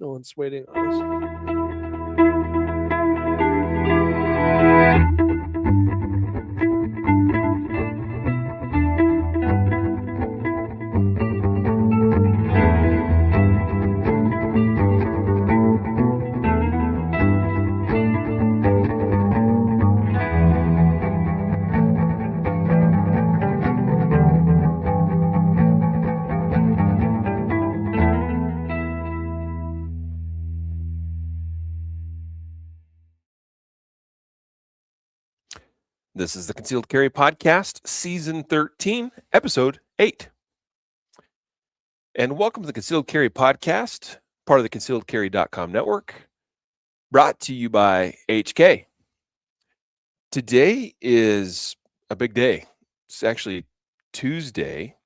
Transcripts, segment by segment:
No one's waiting on us. This is the Concealed Carry Podcast, Season 13, Episode 8. And welcome to the Concealed Carry Podcast, part of the concealedcarry.com network, brought to you by HK. Today is a big day. It's actually Tuesday.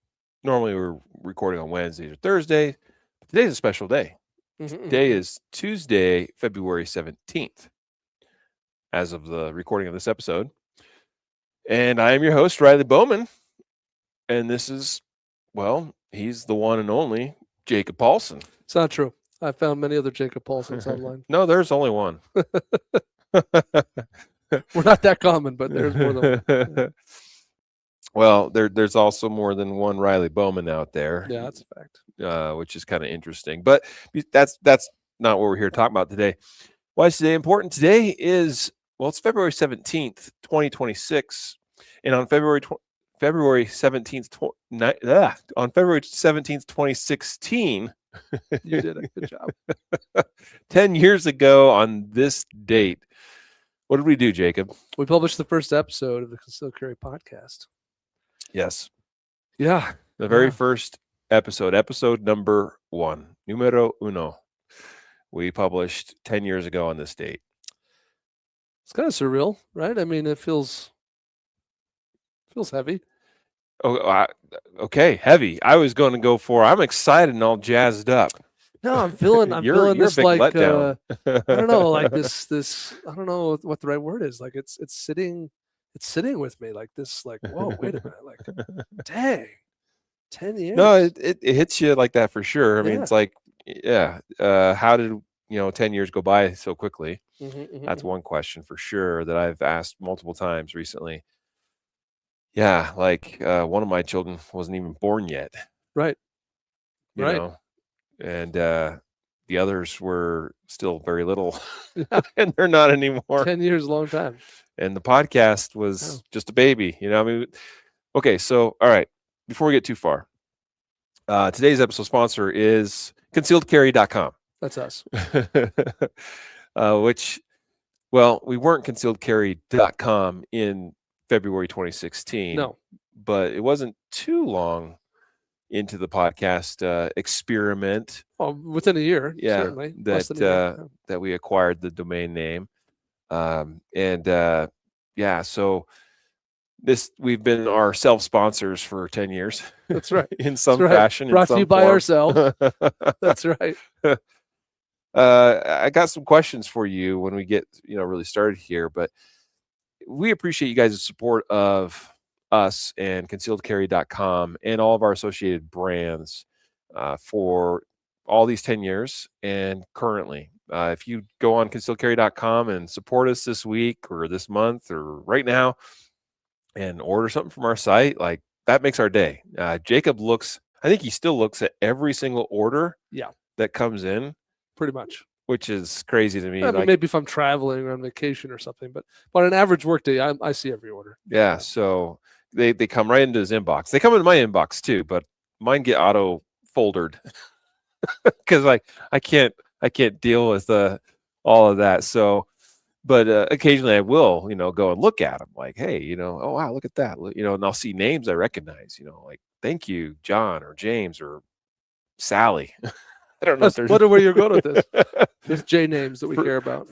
Normally we're recording on Wednesdays or Thursdays. But today's a special day. Today is Tuesday, February 17th, as of the recording of this episode. And I am your host, Riley Bowman. And this is, well, he's the one and only Jacob Paulson. It's not true. I found many other Jacob Paulsons online. No, there's only one. We're not that common, but there's more than one. Well, there's also more than one Riley Bowman out there. Yeah, that's a fact. Which is kind of interesting. But that's not what we're here to talk about today. Why is today important? Today is, well, it's February 17th, 2026. And on February 17th, on February 17th, 2016, you did a good job. 10 years ago on this date, what did we do, Jacob? We published the first episode of the Concealed Carry Podcast. Yes. Yeah. The very first episode number 1, numero uno. We published 10 years ago on this date. It's kind of surreal, right? I mean, it feels heavy. Oh, okay, heavy. I was going to go for, I'm excited and all jazzed up. No, I'm feeling you're this a big like letdown. I don't know, like this. I don't know what the right word is. Like it's sitting with me like this. Like, whoa, wait a minute. Like, dang, 10 years. No, it hits you like that for sure. I mean, it's like, yeah. How did 10 years go by so quickly? That's one question for sure that I've asked multiple times recently. Yeah, like one of my children wasn't even born yet. Right. You know? And the others were still very little, and they're not anymore. 10 years, a long time. And the podcast was just a baby. I mean, okay, so, all right, before we get too far, today's episode sponsor is concealedcarry.com. That's us. Which, well, we weren't concealedcarry.com in February 2016. No. But it wasn't too long into the podcast experiment. Oh, within a year, certainly. That we acquired the domain name. So we've been our self-sponsors for 10 years. That's right. In some fashion. Brought to you by ourselves. That's right. I got some questions for you when we get really started here, but we appreciate you guys' support of us and concealedcarry.com and all of our associated brands for all these 10 years and currently. If you go on concealedcarry.com and support us this week or this month or right now and order something from our site, like that makes our day. Jacob I think he still looks at every single order that comes in. Pretty much. Which is crazy to me. I mean, maybe if I'm traveling or on vacation or something, but on an average work day, I see every order. Yeah, so they come right into his inbox. They come into my inbox too, but mine get auto foldered because I can't deal with all of that. So, but occasionally I will go and look at them. Like, hey, oh wow, look at that. And I'll see names I recognize. Like, thank you, John or James or Sally. I don't know. What are where you're going with this? There's J names that we care about.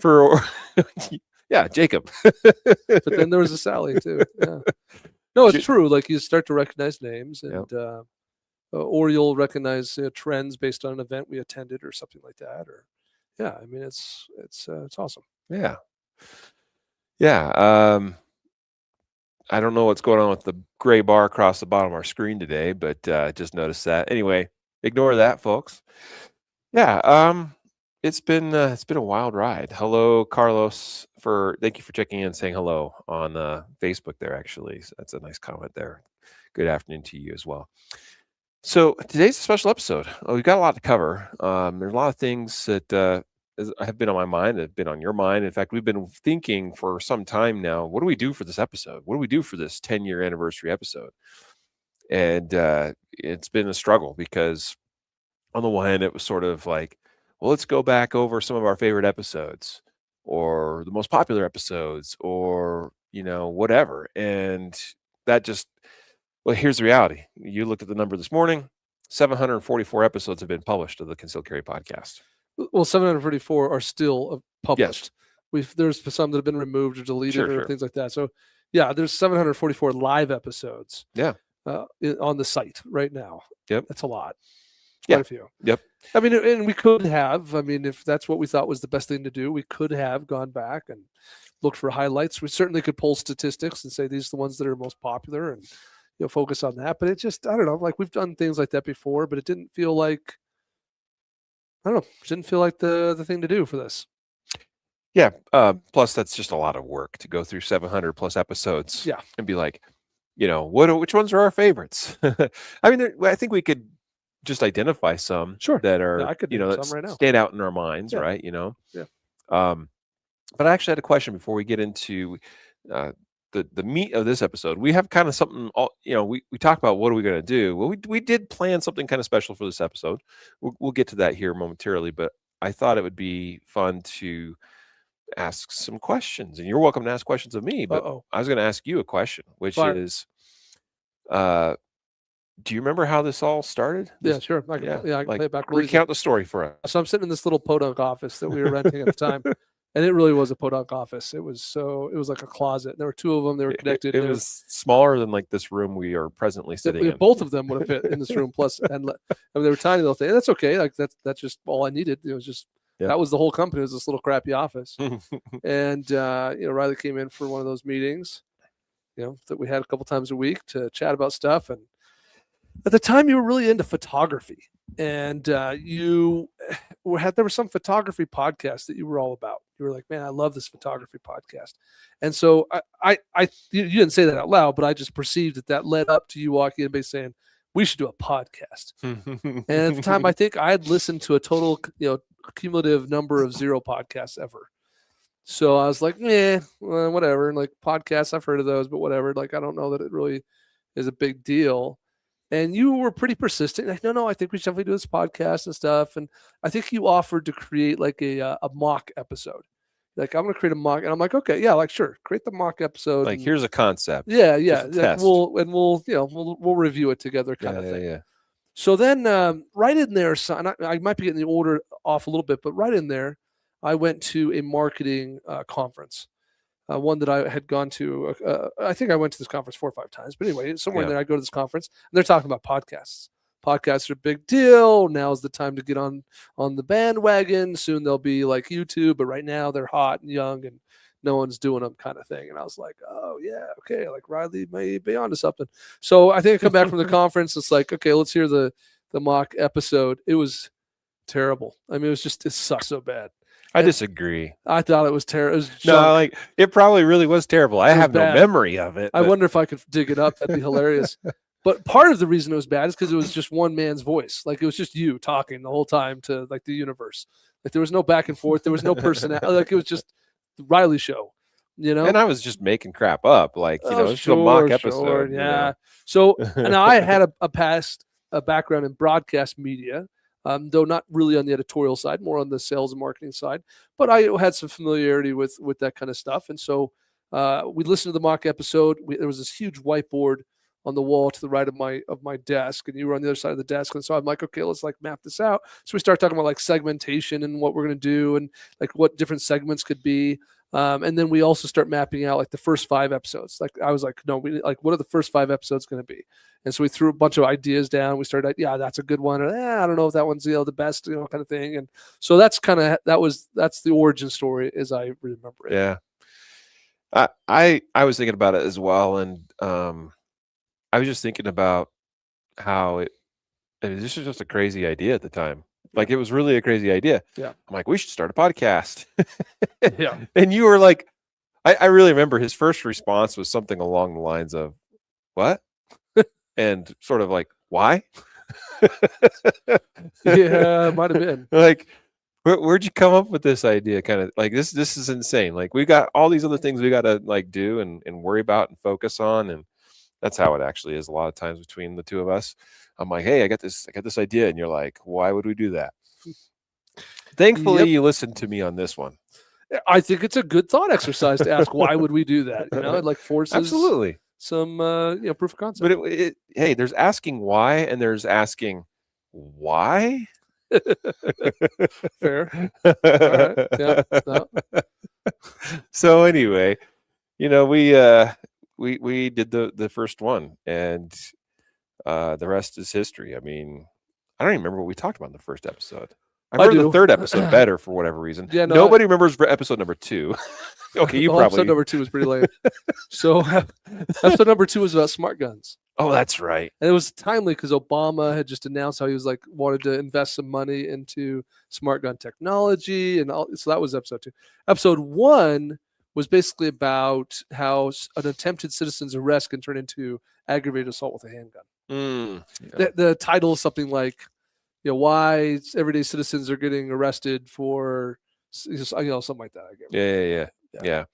Yeah, Jacob. But then there was a Sally too. Yeah. No, it's true. Like you start to recognize names, and or you'll recognize trends based on an event we attended or something like that. Or I mean, it's awesome. Yeah. I don't know what's going on with the gray bar across the bottom of our screen today, but just noticed that. Anyway, ignore that, folks. Yeah. It's been a wild ride. Hello, Carlos. Thank you for checking in, saying hello on Facebook. There, actually, so that's a nice comment there. Good afternoon to you as well. So today's a special episode. We've got a lot to cover. There's a lot of things that have been on my mind, that have been on your mind. In fact, we've been thinking for some time now. What do we do for this episode? What do we do for this 10-year anniversary episode? And it's been a struggle because, on the one hand, it was sort of like, well, let's go back over some of our favorite episodes or the most popular episodes or, whatever. And that just, well, here's the reality. You looked at the number this morning, 744 episodes have been published of the Concealed Carry podcast. Well, 744 are still published. Yes. There's some that have been removed or deleted Sure. things like that. So yeah, there's 744 live episodes. Yeah. On the site right now. Yep. That's a lot. Yeah. Quite a few. Yep. I mean, and we could have, if that's what we thought was the best thing to do, we could have gone back and looked for highlights. We certainly could pull statistics and say these are the ones that are most popular and focus on that. But it just, I don't know, like we've done things like that before, but it didn't feel like, I don't know, it didn't feel like the thing to do for this. Yeah. Plus, that's just a lot of work to go through 700 plus episodes. Yeah. And be like, which ones are our favorites? I mean, I think we could just identify some that are, I could do some right now. Stand out in our minds, right? Yeah. But I actually had a question before we get into the meat of this episode. We have kind of something, we talked about what are we going to do. Well, we did plan something kind of special for this episode. We'll get to that here momentarily, but I thought it would be fun to ask some questions, and you're welcome to ask questions of me, but I was going to ask you a question, which is, do you remember how this all started? Yeah, sure. I can play it back. Recount the story for us. So I'm sitting in this little podunk office that we were renting at the time. And it really was a podunk office. It was like a closet. There were two of them. They were connected. It was smaller than like this room we are presently sitting in. Both of them would have fit in this room. Plus, and they were tiny little things. That's okay. Like that's just all I needed. It was just that was the whole company. It was this little crappy office. And Riley came in for one of those meetings, that we had a couple times a week to chat about stuff. And at the time, you were really into photography, and there were some photography podcasts that you were all about. You were like, man, I love this photography podcast. And so you didn't say that out loud, but I just perceived that led up to you walking in and saying, we should do a podcast. And at the time, I think I had listened to a total, cumulative number of 0 podcasts ever. So I was like, whatever. And like podcasts, I've heard of those, but whatever. Like, I don't know that it really is a big deal. And you were pretty persistent. Like, no, I think we should definitely do this podcast and stuff. And I think you offered to create like a mock episode. Like, I'm going to create a mock. And I'm like, okay, yeah, like, sure. Create the mock episode. Like, here's a concept. Yeah. Like, we'll review it together kind of thing. Yeah. So then right in there, and I might be getting the order off a little bit, but right in there, I went to a marketing conference. One that I had gone to, I think I went to this conference 4 or 5 times. But anyway, somewhere in there, I go to this conference, and they're talking about podcasts. Podcasts are a big deal. Now's the time to get on the bandwagon. Soon they'll be like YouTube, but right now they're hot and young, and no one's doing them kind of thing. And I was like, oh, yeah, okay, like Riley may be onto something. So I think I come back from the conference. It's like, okay, let's hear the mock episode. It was terrible. I mean, it sucked so bad. I disagree. I thought it was terrible. It probably really was terrible. I have no memory of it. I wonder if I could dig it up. That'd be hilarious. But part of the reason it was bad is because it was just one man's voice. Like, it was just you talking the whole time to like the universe. Like, there was no back and forth. There was no personality. Like, it was just the Riley show, And I was just making crap up. Like, it's a mock episode. Yeah. So, and I had a background in broadcast media. Though not really on the editorial side, more on the sales and marketing side. But I had some familiarity with that kind of stuff. And so we listened to the mock episode. There was this huge whiteboard on the wall to the right of my desk, and you were on the other side of the desk. And so I'm like, okay, let's like map this out. So we start talking about like segmentation and what we're going to do and like what different segments could be. And then we also start mapping out like the first 5 episodes. Like, I was like, no, what are the first 5 episodes going to be? And so we threw a bunch of ideas down. We started, that's a good one. Or, I don't know if that one's the best, kind of thing. And so that's the origin story as I remember it. Yeah. I was thinking about it as well, and I was just thinking about how this was just a crazy idea at the time. Like it was really a crazy idea. Yeah. I'm like, we should start a podcast. Yeah. And you were like, I really remember his first response was something along the lines of, what? And sort of like, why? Yeah, might have been. Like, where'd you come up with this idea? Kind of like this is insane. Like we got all these other things we got to like do and worry about and focus on. And that's how it actually is a lot of times between the two of us. I'm like, hey, I got this idea. And you're like, why would we do that? Thankfully, you listened to me on this one. I think it's a good thought exercise to ask, why would we do that? You know, it like forces absolutely some proof of concept. But hey, there's asking why and there's asking why. Fair. All right. Yeah. No. So anyway, you know, we did the first one, and the rest is history. I mean, I don't even remember what we talked about in the first episode. I remember the third episode better for whatever reason. Yeah, nobody remembers episode number 2. Okay, you probably. Episode number 2 was pretty lame. So episode number 2 was about smart guns. Oh, that's right. And it was timely because Obama had just announced how he was like wanted to invest some money into smart gun technology, and all. So that was episode 2. Episode 1 was basically about how an attempted citizen's arrest can turn into aggravated assault with a handgun. Yeah. The title is something like, you know, why everyday citizens are getting arrested for, you know, something like that. I guess. Yeah.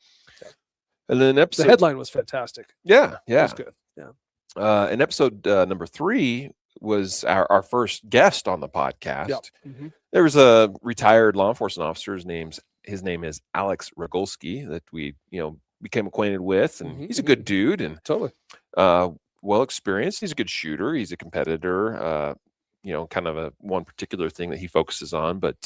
And then the headline was fantastic. Yeah. It was good. Yeah. And episode number 3 was our first guest on the podcast. Yep. Mm-hmm. There was a retired law enforcement officer. His name is Alex Rogolski, that we, you know, became acquainted with, and he's a good dude and totally well experienced. He's a good shooter. He's a competitor. You know, kind of one particular thing that he focuses on, but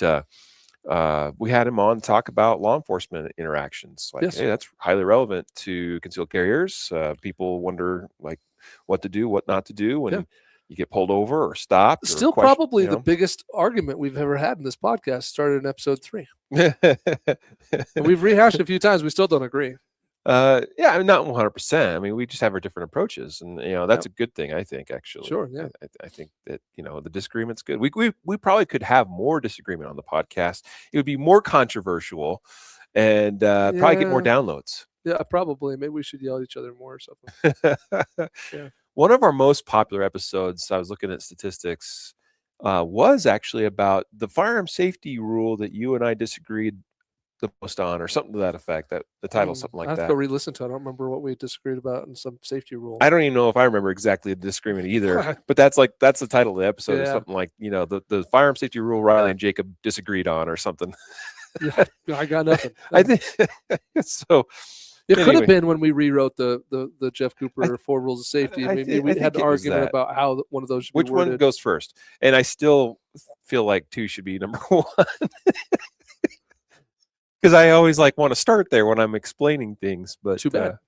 we had him on to talk about law enforcement interactions. Like, hey, that's highly relevant to concealed carriers. People wonder like what to do, what not to do when you get pulled over or stopped. Still probably the biggest argument we've ever had in this podcast started in episode 3. And we've rehashed it a few times. We still don't agree. Yeah, I mean, not 100%. I mean, we just have our different approaches, and you know that's a good thing. I think actually. Sure. Yeah. I think that, you know, the disagreement's good. We probably could have more disagreement on the podcast. It would be more controversial, and probably get more downloads. Yeah, probably. Maybe we should yell at each other more or something. Yeah. One of our most popular episodes, I was looking at statistics, was actually about the firearm safety rule that you and I disagreed the most on, or something to that effect. That the title, something like that. I have to go re-listen to it. I don't remember what we disagreed about in some safety rule. I don't even know if I remember exactly the disagreement either. But that's the title of the episode, or something like, you know, the firearm safety rule Riley and Jacob disagreed on, or something. Yeah, I got nothing. I think so. It could have been when we rewrote the Jeff Cooper 4 rules of safety. Maybe we had an argument about how one of those should be worded. One goes first? And I still feel like 2 should be number 1. Because I always like want to start there when I'm explaining things. But too bad.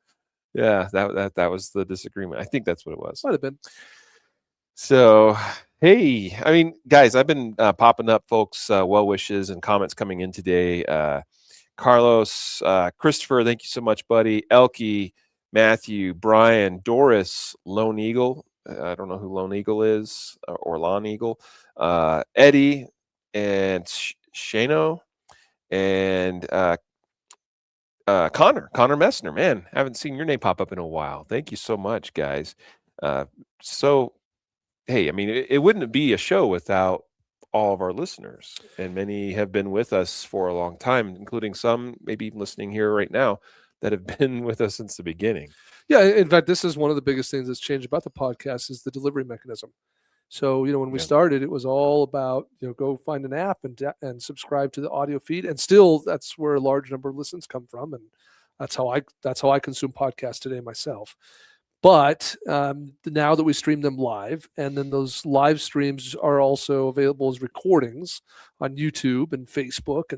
Yeah, that was the disagreement. I think that's what it was. Might have been. So, hey, I mean, guys, I've been popping up folks' well wishes and comments coming in today. Carlos, Christopher, thank you so much, buddy. Elke, Matthew, Brian, Doris, Lone Eagle. I don't know who Lone Eagle is, or Lon Eagle. Eddie and Shano, and Connor Messner. Man, haven't seen your name pop up in a while. Thank you so much, guys. So, hey, I mean, it wouldn't be a show without all of our listeners, and many have been with us for a long time, including some maybe even listening here right now that have been with us since the beginning. Yeah, in fact, this is one of the biggest things that's changed about the podcast is the delivery mechanism. So, you know, when we started, it was all about, you know, go find an app and subscribe to the audio feed, and still that's where a large number of listens come from, and that's how I consume podcasts today myself. But now that we stream them live, and then those live streams are also available as recordings on YouTube and Facebook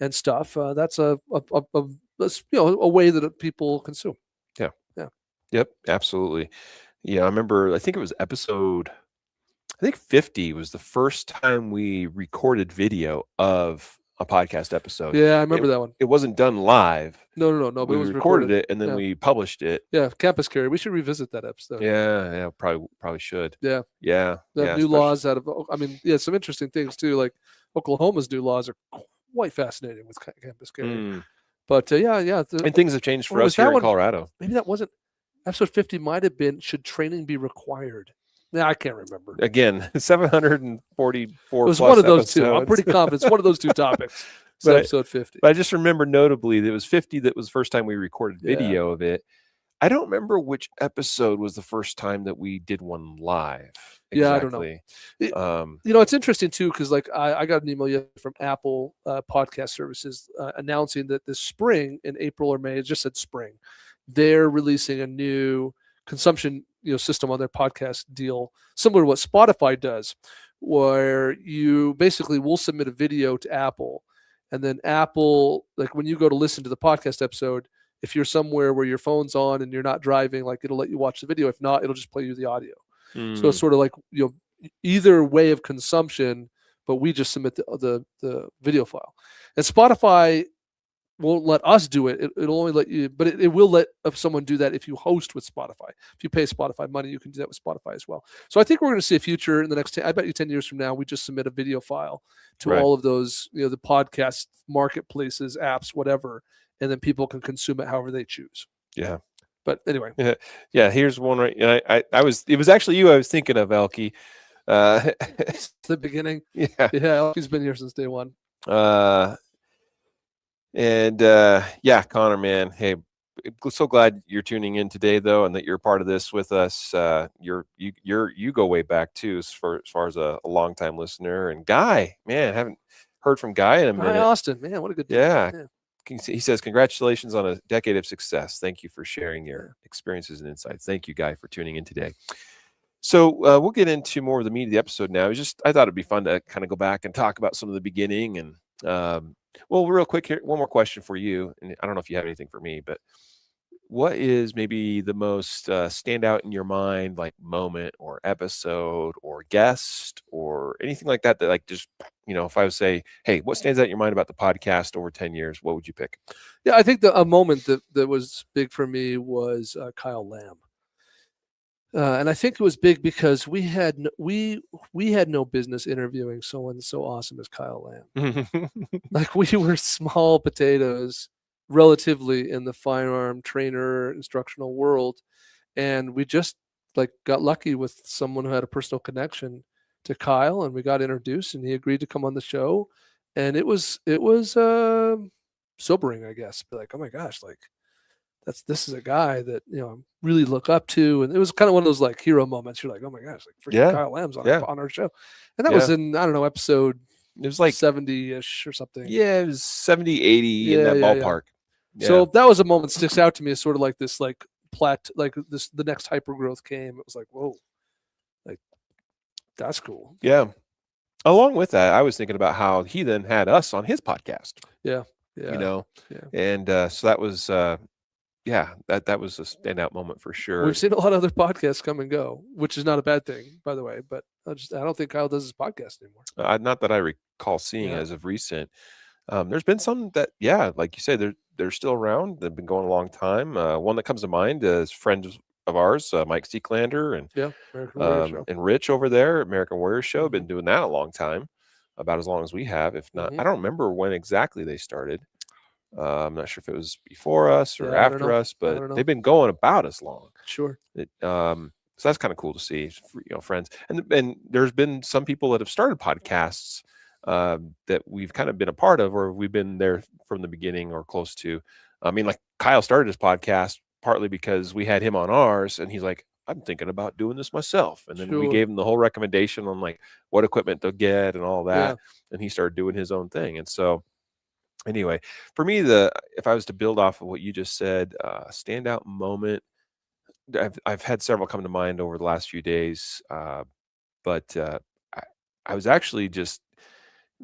and stuff, that's a way that people consume. Yeah. Yep, absolutely. Yeah, I remember. I think it was episode 50 was the first time we recorded video of a podcast episode. Yeah, I remember that one. It wasn't done live. No. But We it was recorded it and then yeah. we published it. Yeah, Campus Carry. We should revisit that episode. Yeah, probably should. Yeah. Yeah. New laws out of, I mean, yeah, some interesting things too. Like Oklahoma's new laws are quite fascinating with Campus Carry. But yeah. And things have changed for us here in Colorado. Maybe that wasn't, episode 50 might have been, should training be required? Yeah, I can't remember. Again, 744 It was plus one of those episodes. two. I'm pretty confident it's one of those two topics. Episode 50. But I just remember notably that it was 50 that was the first time we recorded video of it. I don't remember which episode was the first time that we did one live. Exactly. Yeah, I don't know. It's interesting too, because like I got an email yesterday from Apple podcast services announcing that this spring, in April or May, it just said spring, they're releasing a new consumption system on their podcast deal, similar to what Spotify does, where you basically will submit a video to Apple, and then Apple, like when you go to listen to the podcast episode, if you're somewhere where your phone's on and you're not driving, like it'll let you watch the video. If not, it'll just play you the audio. So it's sort of like either way of consumption, but we just submit the video file. And Spotify won't let us do it. It'll only let you, but it will let someone do that if you host with Spotify. If you pay Spotify money, you can do that with Spotify as well. So I think we're going to see a future in the next 10, I bet you 10 years from now, we just submit a video file to all of those, the podcast marketplaces, apps, whatever, and then people can consume it however they choose. Yeah. But anyway. Yeah. Here's one right. It was actually you I was thinking of, Elke. The beginning. Yeah. Elke's been here since day one. Connor, man, hey, so glad you're tuning in today, though, and that you're part of this with us. You go way back too, as far as a longtime listener. And Guy, man, haven't heard from Guy in a minute. Hi, Austin, man, what a good day. Yeah. He says, congratulations on a decade of success. Thank you for sharing your experiences and insights. Thank you, Guy, for tuning in today. So we'll get into more of the meat of the episode now. I thought it'd be fun to kind of go back and talk about some of the beginning. And well, real quick here, one more question for you. And I don't know if you have anything for me, but what is maybe the most standout in your mind, like moment or episode or guest or anything like that, that like just, if I would say, hey, what stands out in your mind about the podcast over 10 years, what would you pick? Yeah, I think a moment that was big for me was Kyle Lamb. And I think it was big because we had no business interviewing someone so awesome as Kyle Lamb. Like we were small potatoes relatively in the firearm trainer instructional world, and we just like got lucky with someone who had a personal connection to Kyle, and we got introduced, and he agreed to come on the show, and it was sobering, I guess. Be like, oh my gosh, like this is a guy that I really look up to, and it was kind of one of those like hero moments. You're like, oh my gosh, like freaking Kyle Lamb's on our show, and that was in, I don't know, episode. It was like 70-ish or something. Yeah, it was 70, 80 in that ballpark. Yeah. So that was a moment that sticks out to me as sort of like this, like the next hyper growth came. It was like, whoa, like that's cool. Yeah. Along with that, I was thinking about how he then had us on his podcast. Yeah. And so that was, that was a standout moment for sure. We've seen a lot of other podcasts come and go, which is not a bad thing, by the way. But I don't think Kyle does his podcast anymore. Not that I recall seeing as of recent. There's been some that, like you said, they're still around. They've been going a long time. One that comes to mind is friends of ours, Mike Seeklander and Rich over there, American Warrior Show. Been doing that a long time, about as long as we have. If not, I don't remember when exactly they started. I'm not sure if it was before us or after us, but they've been going about as long. Sure. So that's kind of cool to see, friends. And there's been some people that have started podcasts that we've kind of been a part of, or we've been there from the beginning or close to. I mean, like Kyle started his podcast partly because we had him on ours, and he's like, I'm thinking about doing this myself. And then we gave him the whole recommendation on like what equipment to get and all that. And he started doing his own thing. And so anyway, for me, if I was to build off of what you just said, standout moment, I've had several come to mind over the last few days, but I was actually just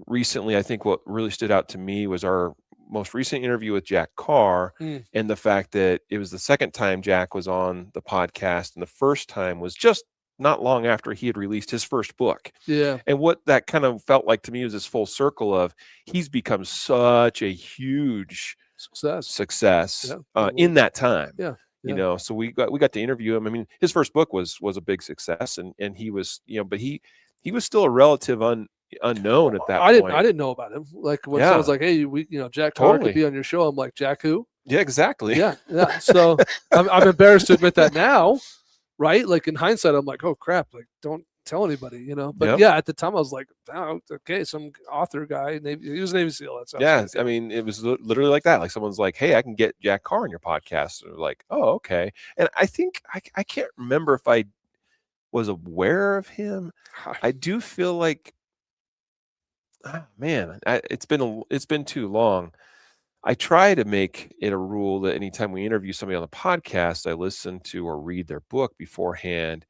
recently, I think what really stood out to me was our most recent interview with Jack Carr, and the fact that it was the second time Jack was on the podcast, and the first time was just not long after he had released his first book. Yeah. And what that kind of felt like to me was this full circle of he's become such a huge success in that time. Yeah. You know, so we got to interview him. I mean, his first book was a big success, and he was, you know, but he was still a relative unknown at that point. I didn't know about him. Like when someone's like, "Hey, Jack Carr could be on your show," I'm like, "Jack who?" Yeah, exactly. Yeah. So I'm embarrassed to admit that now, right? Like in hindsight, I'm like, "Oh crap!" Like don't tell anybody, But yeah, at the time I was like, "Oh, okay, some author guy, he was a Navy SEAL." That sounds I mean, it was literally like that. Like someone's like, "Hey, I can get Jack Carr on your podcast." And like, "Oh, okay." And I think I can't remember if I was aware of him. I do feel like, man, it's been too long. I try to make it a rule that anytime we interview somebody on the podcast, I listen to or read their book beforehand.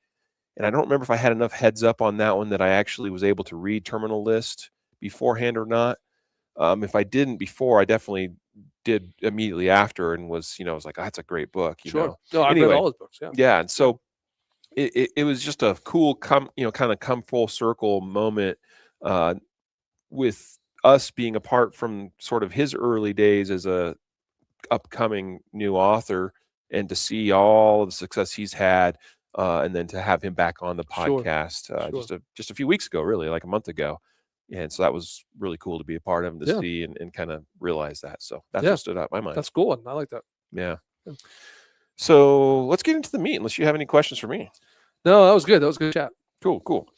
And I don't remember if I had enough heads up on that one that I actually was able to read Terminal List beforehand or not. If I didn't before, I definitely did immediately after, and was like, oh, that's a great book. Sure. No, I've read all his books. Yeah. Yeah, and so it was just a cool kind of come full circle moment with us being apart from sort of his early days as a upcoming new author, and to see all of the success he's had, and then to have him back on the podcast just a few weeks ago, really like a month ago. And so that was really cool to be a part of, and to see and kind of realize that. So that's what stood out in my mind. That's cool. I like that. Yeah. So let's get into the meat, unless you have any questions for me. No, that was good. That was a good chat. Cool.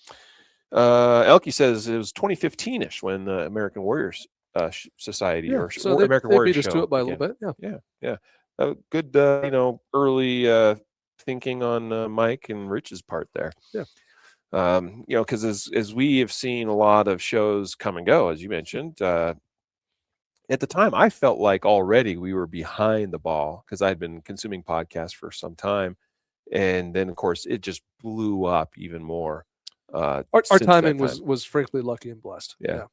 Elke says it was 2015-ish when the American Warriors Society American Warriors beat us show to it by a little bit. Yeah. Good, early thinking on Mike and Rich's part there. Yeah. Because as we have seen a lot of shows come and go, as you mentioned, at the time, I felt like already we were behind the ball because I'd been consuming podcasts for some time. And then, of course, it just blew up even more. Our timing was frankly lucky and blessed. Yeah.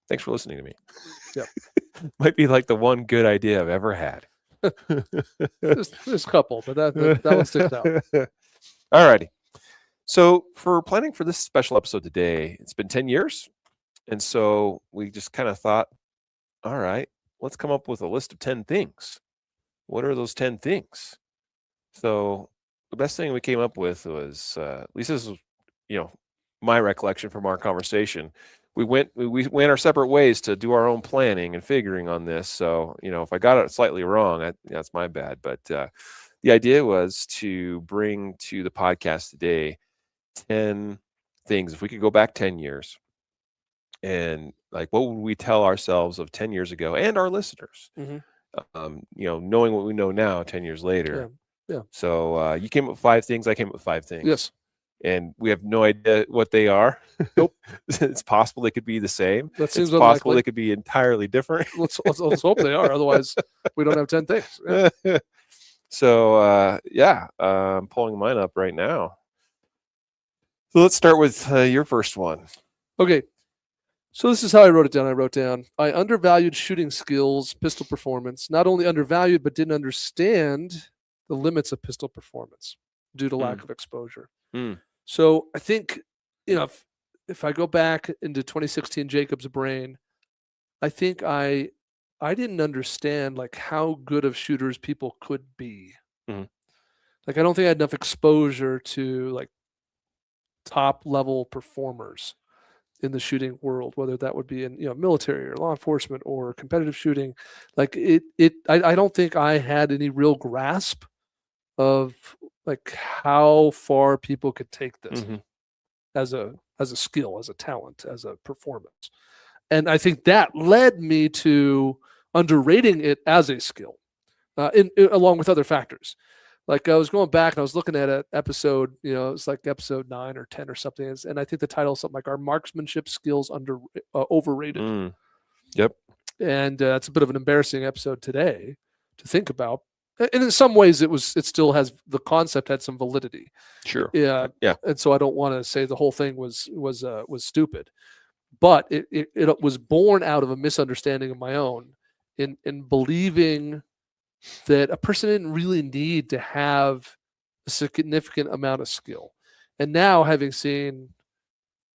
Thanks for listening to me. Yeah. Might be like the one good idea I've ever had. There's a couple, but that one sticks out. All righty. So for planning for this special episode today, it's been 10 years. And so we just kind of thought, all right, let's come up with a list of 10 things. What are those 10 things? So the best thing we came up with was, at least this is, my recollection from our conversation. We went our separate ways to do our own planning and figuring on this. So, if I got it slightly wrong, that's my bad. But the idea was to bring to the podcast today 10 things. If we could go back 10 years, and like, what would we tell ourselves of 10 years ago and our listeners? Mm-hmm. Knowing what we know now 10 years later. Yeah. So you came up with 5 things. I came up with 5 things. Yes. And we have no idea what they are. Nope. It's possible they could be the same. That seems possible unlikely. they could be entirely different. Let's hope they are. Otherwise, we don't have 10 things. Yeah. So I'm pulling mine up right now. So let's start with your first one. Okay. So this is how I wrote it down. I wrote down, I undervalued shooting skills, pistol performance. Not only undervalued, but didn't understand the limits of pistol performance due to lack of exposure. So I think, if I go back into 2016 Jacob's brain, I think I didn't understand like how good of shooters people could be. Like I don't think I had enough exposure to like top level performers in the shooting world, whether that would be in military or law enforcement or competitive shooting. Like I don't think I had any real grasp of like how far people could take this as a skill, as a talent, as a performance. And I think that led me to underrating it as a skill, along with other factors. Like I was going back and I was looking at an episode, it's like episode 9 or 10 or something. And I think the title is something like, "Our Marksmanship Skills Overrated?" Yep. And it's a bit of an embarrassing episode today to think about. And in some ways it still has, the concept had some validity. Sure. Yeah. Yeah. And so I don't want to say the whole thing was stupid, but it was born out of a misunderstanding of my own in believing that a person didn't really need to have a significant amount of skill. And now, having seen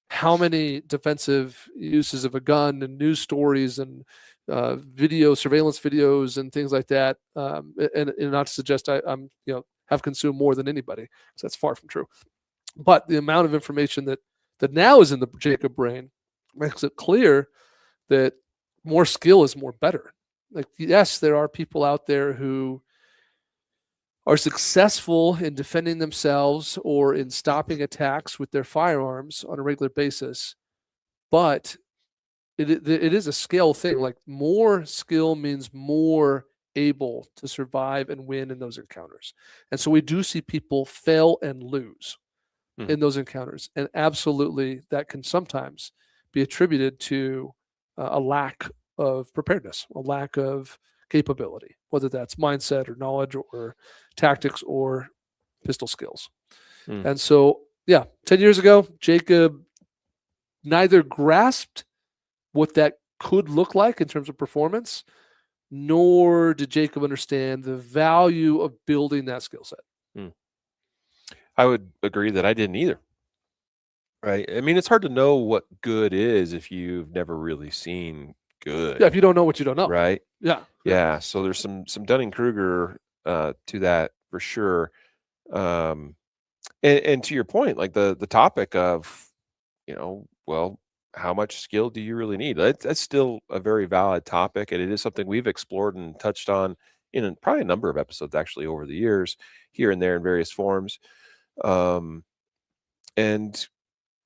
how many defensive uses of a gun and news stories and surveillance videos and things like that, and not to suggest I'm have consumed more than anybody, because that's far from true. But the amount of information that now is in the Jacob brain makes it clear that more skill is more better. Like, yes, there are people out there who are successful in defending themselves or in stopping attacks with their firearms on a regular basis, but it is a skill thing. Like, more skill means more able to survive and win in those encounters. And so we do see people fail and lose in those encounters. And absolutely, that can sometimes be attributed to a lack of preparedness, a lack of capability, whether that's mindset or knowledge or tactics or pistol skills. And so, 10 years ago, Jacob neither grasped what that could look like in terms of performance, nor did Jacob understand the value of building that skill set. I would agree that I didn't either. Right. I mean, it's hard to know what good is if you've never really seen good. Yeah, if you don't know what you don't know. Right. Yeah. So there's some Dunning-Kruger to that for sure. And to your point, like the topic of, well, how much skill do you really need? That's still a very valid topic, and it is something we've explored and touched on in probably a number of episodes actually over the years, here and there in various forms. And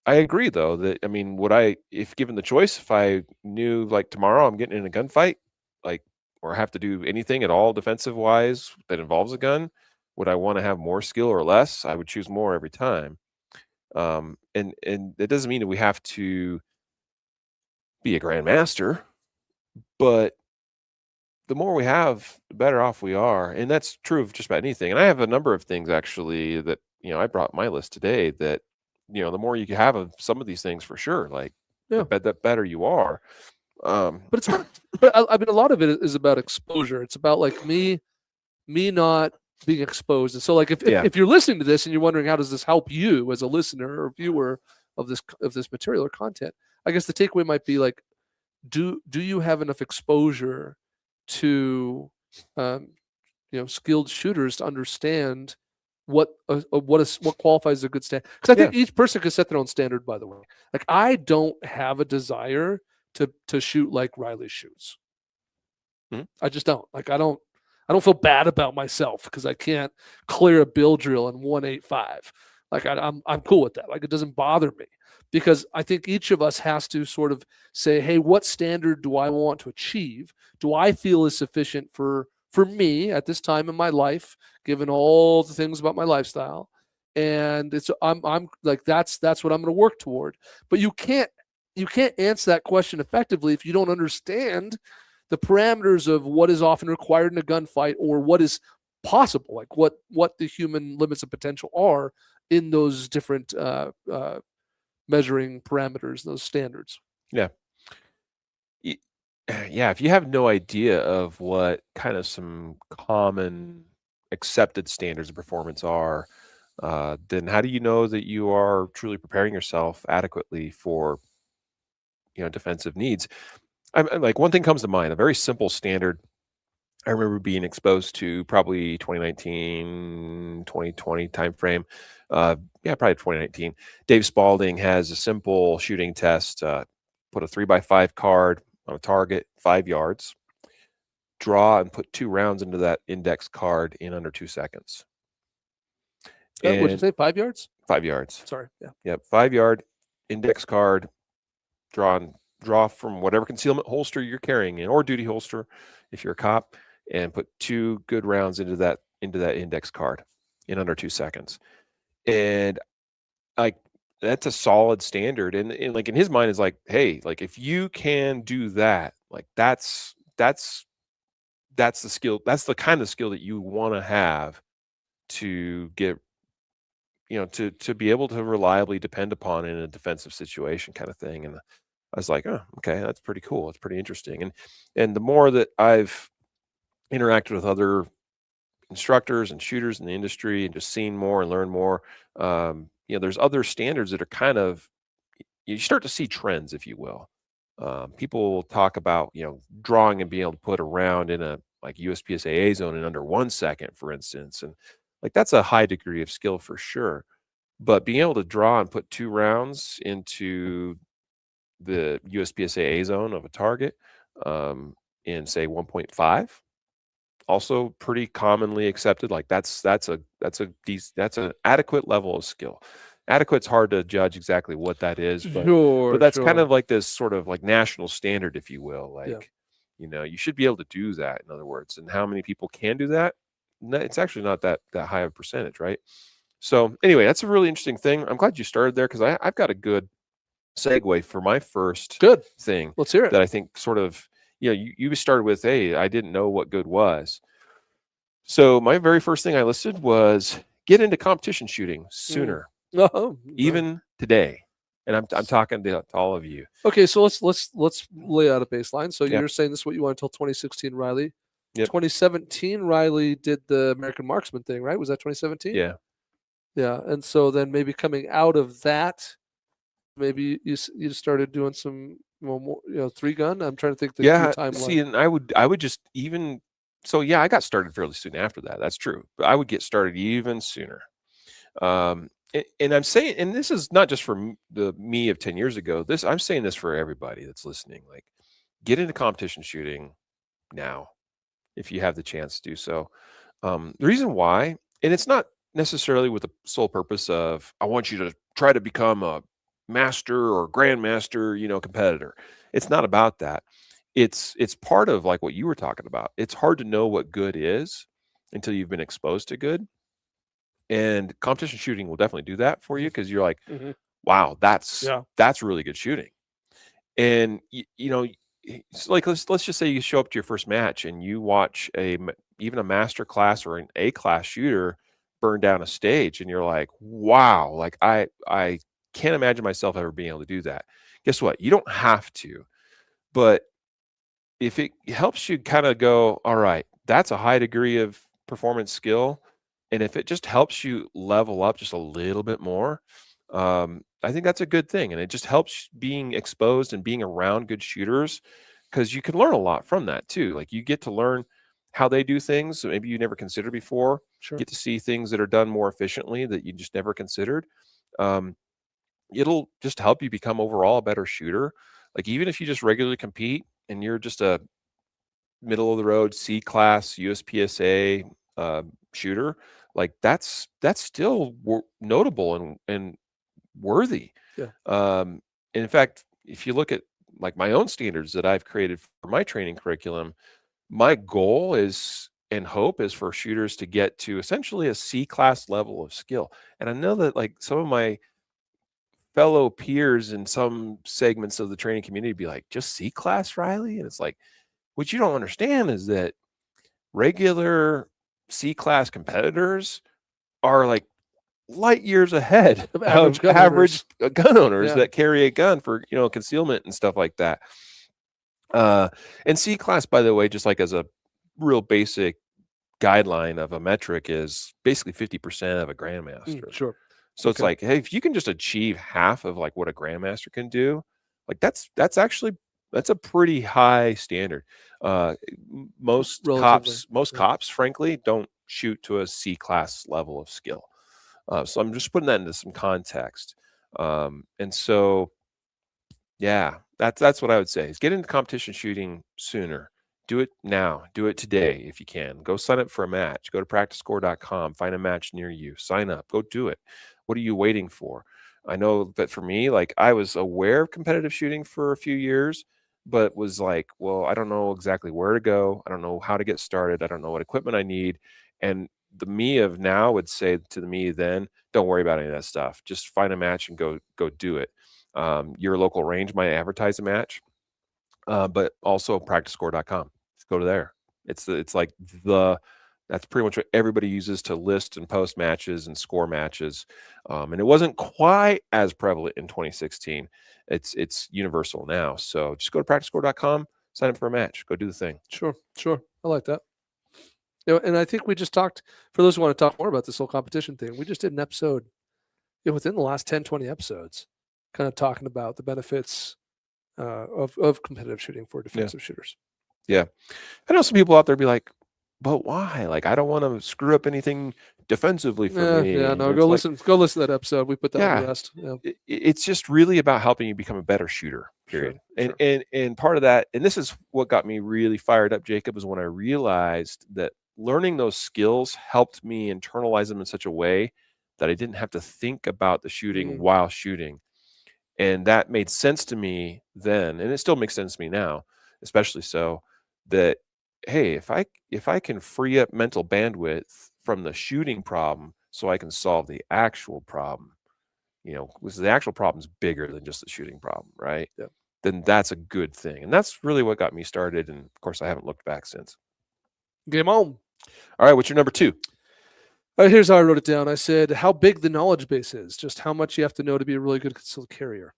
I agree, though, that, I mean, if given the choice, if I knew like tomorrow I'm getting in a gunfight, like, or have to do anything at all defensive wise that involves a gun, would I want to have more skill or less? I would choose more every time. And it doesn't mean that we have to be a grandmaster, but the more we have, the better off we are. And that's true of just about anything. And I have a number of things actually that, I brought my list today that, the more you can have of some of these things for sure, like the better you are. But it's not, but I mean, a lot of it is about exposure. It's about like me not being exposed. And so, like, if you're listening to this and you're wondering how does this help you as a listener or viewer of this material or content, I guess the takeaway might be like, do you have enough exposure to skilled shooters to understand what qualifies as a good standard? Because I think each person can set their own standard, by the way. Like, I don't have a desire to shoot like Riley shoots. I just don't. Like, I don't feel bad about myself because I can't clear a bill drill in 185. Like, I'm cool with that. Like, it doesn't bother me, because I think each of us has to sort of say, hey, what standard do I want to achieve? Do I feel is sufficient for me at this time in my life, given all the things about my lifestyle? And I'm like, that's what I'm going to work toward. But you can't answer that question effectively if you don't understand the parameters of what is often required in a gunfight, or what is possible, like what the human limits of potential are in those different measuring parameters, those standards. Yeah. If you have no idea of what kind of some common accepted standards of performance are, then how do you know that you are truly preparing yourself adequately for, defensive needs? I'm like, one thing comes to mind, a very simple standard I remember being exposed to, probably 2019, 2020 timeframe. Probably 2019. Dave Spalding has a simple shooting test. Put a 3x5 card on a target, 5 yards. Draw and put 2 rounds into that index card in under 2 seconds. What'd you say, 5 yards? 5 yards. Sorry. Yeah. Yep, 5-yard index card. Draw from whatever concealment holster you're carrying, or duty holster if you're a cop, and put 2 good rounds into that index card in under 2 seconds. And like, that's a solid standard. And like, in his mind is like, hey, like, if you can do that, like, that's the skill, that's the kind of skill that you want to have to get, to be able to reliably depend upon in a defensive situation, kind of thing. And I was like, oh, okay, that's pretty cool. It's pretty interesting. And the more that I've interacted with other instructors and shooters in the industry and just seen more and learned more, there's other standards that are kind of, you start to see trends, if you will. People will talk about, drawing and being able to put a round in a like USPSAA zone in under 1 second, for instance. And like, that's a high degree of skill for sure. But being able to draw and put 2 rounds into the USPSAA zone of a target in say 1.5, also pretty commonly accepted. Like that's an adequate level of skill. Adequate's hard to judge exactly what that is, but that's kind of like this sort of like national standard, if you will. Like, you should be able to do that, in other words. And how many people can do that? No, it's actually not that high of a percentage, right? So anyway, that's a really interesting thing. I'm glad you started there, because I've got a good segue for my first thing. Let's hear it. That I think sort of, you started with, hey, I didn't know what good was. So my very first thing I listed was get into competition shooting sooner, even today. And I'm talking to all of you. Okay, so let's lay out a baseline. So you're saying this is what you want until 2016, Riley. Yep. 2017, Riley did the American Marksman thing, right? Was that 2017? Yeah. Yeah, and so then maybe coming out of that, maybe you started doing some more, 3-gun. I'm trying to think the timeline. See, and I would just even. So yeah, I got started fairly soon after that. That's true. But I would get started even sooner. And I'm saying, and this is not just for the me of 10 years ago. I'm saying this for everybody that's listening. Like, get into competition shooting now, if you have the chance to do so. The reason why, and it's not necessarily with the sole purpose of, I want you to try to become a master or grandmaster, competitor. It's not about that. It's part of like what you were talking about. It's hard to know what good is until you've been exposed to good. And competition shooting will definitely do that for you, because you're like, wow, that's really good shooting. And like, let's just say you show up to your first match and you watch even a master class or an A class shooter burn down a stage, and you're like, wow, like I can't imagine myself ever being able to do that. Guess what? You don't have to, but if it helps you kind of go, all right, that's a high degree of performance skill, and if it just helps you level up just a little bit more, I think that's a good thing. And it just helps being exposed and being around good shooters, because you can learn a lot from that too. Like, you get to learn how they do things that maybe you never considered before. Sure. Get to see things that are done more efficiently that you just never considered. It'll just help you become overall a better shooter. Like, even if you just regularly compete and you're just a middle of the road C class USPSA shooter, like that's still notable and worthy. Yeah. And in fact, if you look at like my own standards that I've created for my training curriculum, my goal is and hope is for shooters to get to essentially a C class level of skill. And I know that like some of my fellow peers in some segments of the training community be like, just C class, Riley? And it's like, what you don't understand is that regular C class competitors are like light years ahead of average gun owners that carry a gun for concealment and stuff like that. And C class, by the way, just like as a real basic guideline of a metric, is basically 50% of a grandmaster. Sure. So it's like, hey, if you can just achieve half of like what a grandmaster can do, like that's a pretty high standard. Most cops, frankly, don't shoot to a C class level of skill. So I'm just putting that into some context. And so, yeah, that's what I would say is get into competition shooting sooner. Do it now. Do it today if you can. Go sign up for a match. Go to practicescore.com. Find a match near you. Sign up. Go do it. What are you waiting for? I know that for me, like, I was aware of competitive shooting for a few years, but was like, well, I don't know exactly where to go. I don't know how to get started. I don't know what equipment I need. And the me of now would say to the me then, don't worry about any of that stuff. Just find a match and go do it. Your local range might advertise a match, but also practicescore.com. Just go to there. It's like that's pretty much what everybody uses to list and post matches and score matches. And it wasn't quite as prevalent in 2016. It's universal now. So just go to practicescore.com, sign up for a match, go do the thing. Sure. I like that. And I think we just talked, for those who want to talk more about this whole competition thing, we just did an episode within the last 10, 20 episodes, kind of talking about the benefits of competitive shooting for defensive shooters. Yeah. I know some people out there be like, but why? Like, I don't want to screw up anything defensively for me. Yeah, And no, it's go like, listen to that episode. We put that on the rest. Yeah. It's just really about helping you become a better shooter, period. Sure. And part of that, and this is what got me really fired up, Jacob, is when I realized that learning those skills helped me internalize them in such a way that I didn't have to think about the shooting while shooting. And that made sense to me then, and it still makes sense to me now, especially so, that hey, if I can free up mental bandwidth from the shooting problem so I can solve the actual problem, because the actual problem is bigger than just the shooting problem, right? Yeah. Then that's a good thing. And that's really what got me started. And of course, I haven't looked back since. Game on. All right, what's your number 2? Here's how I wrote it down. I said how big the knowledge base is, just how much you have to know to be a really good concealed carrier.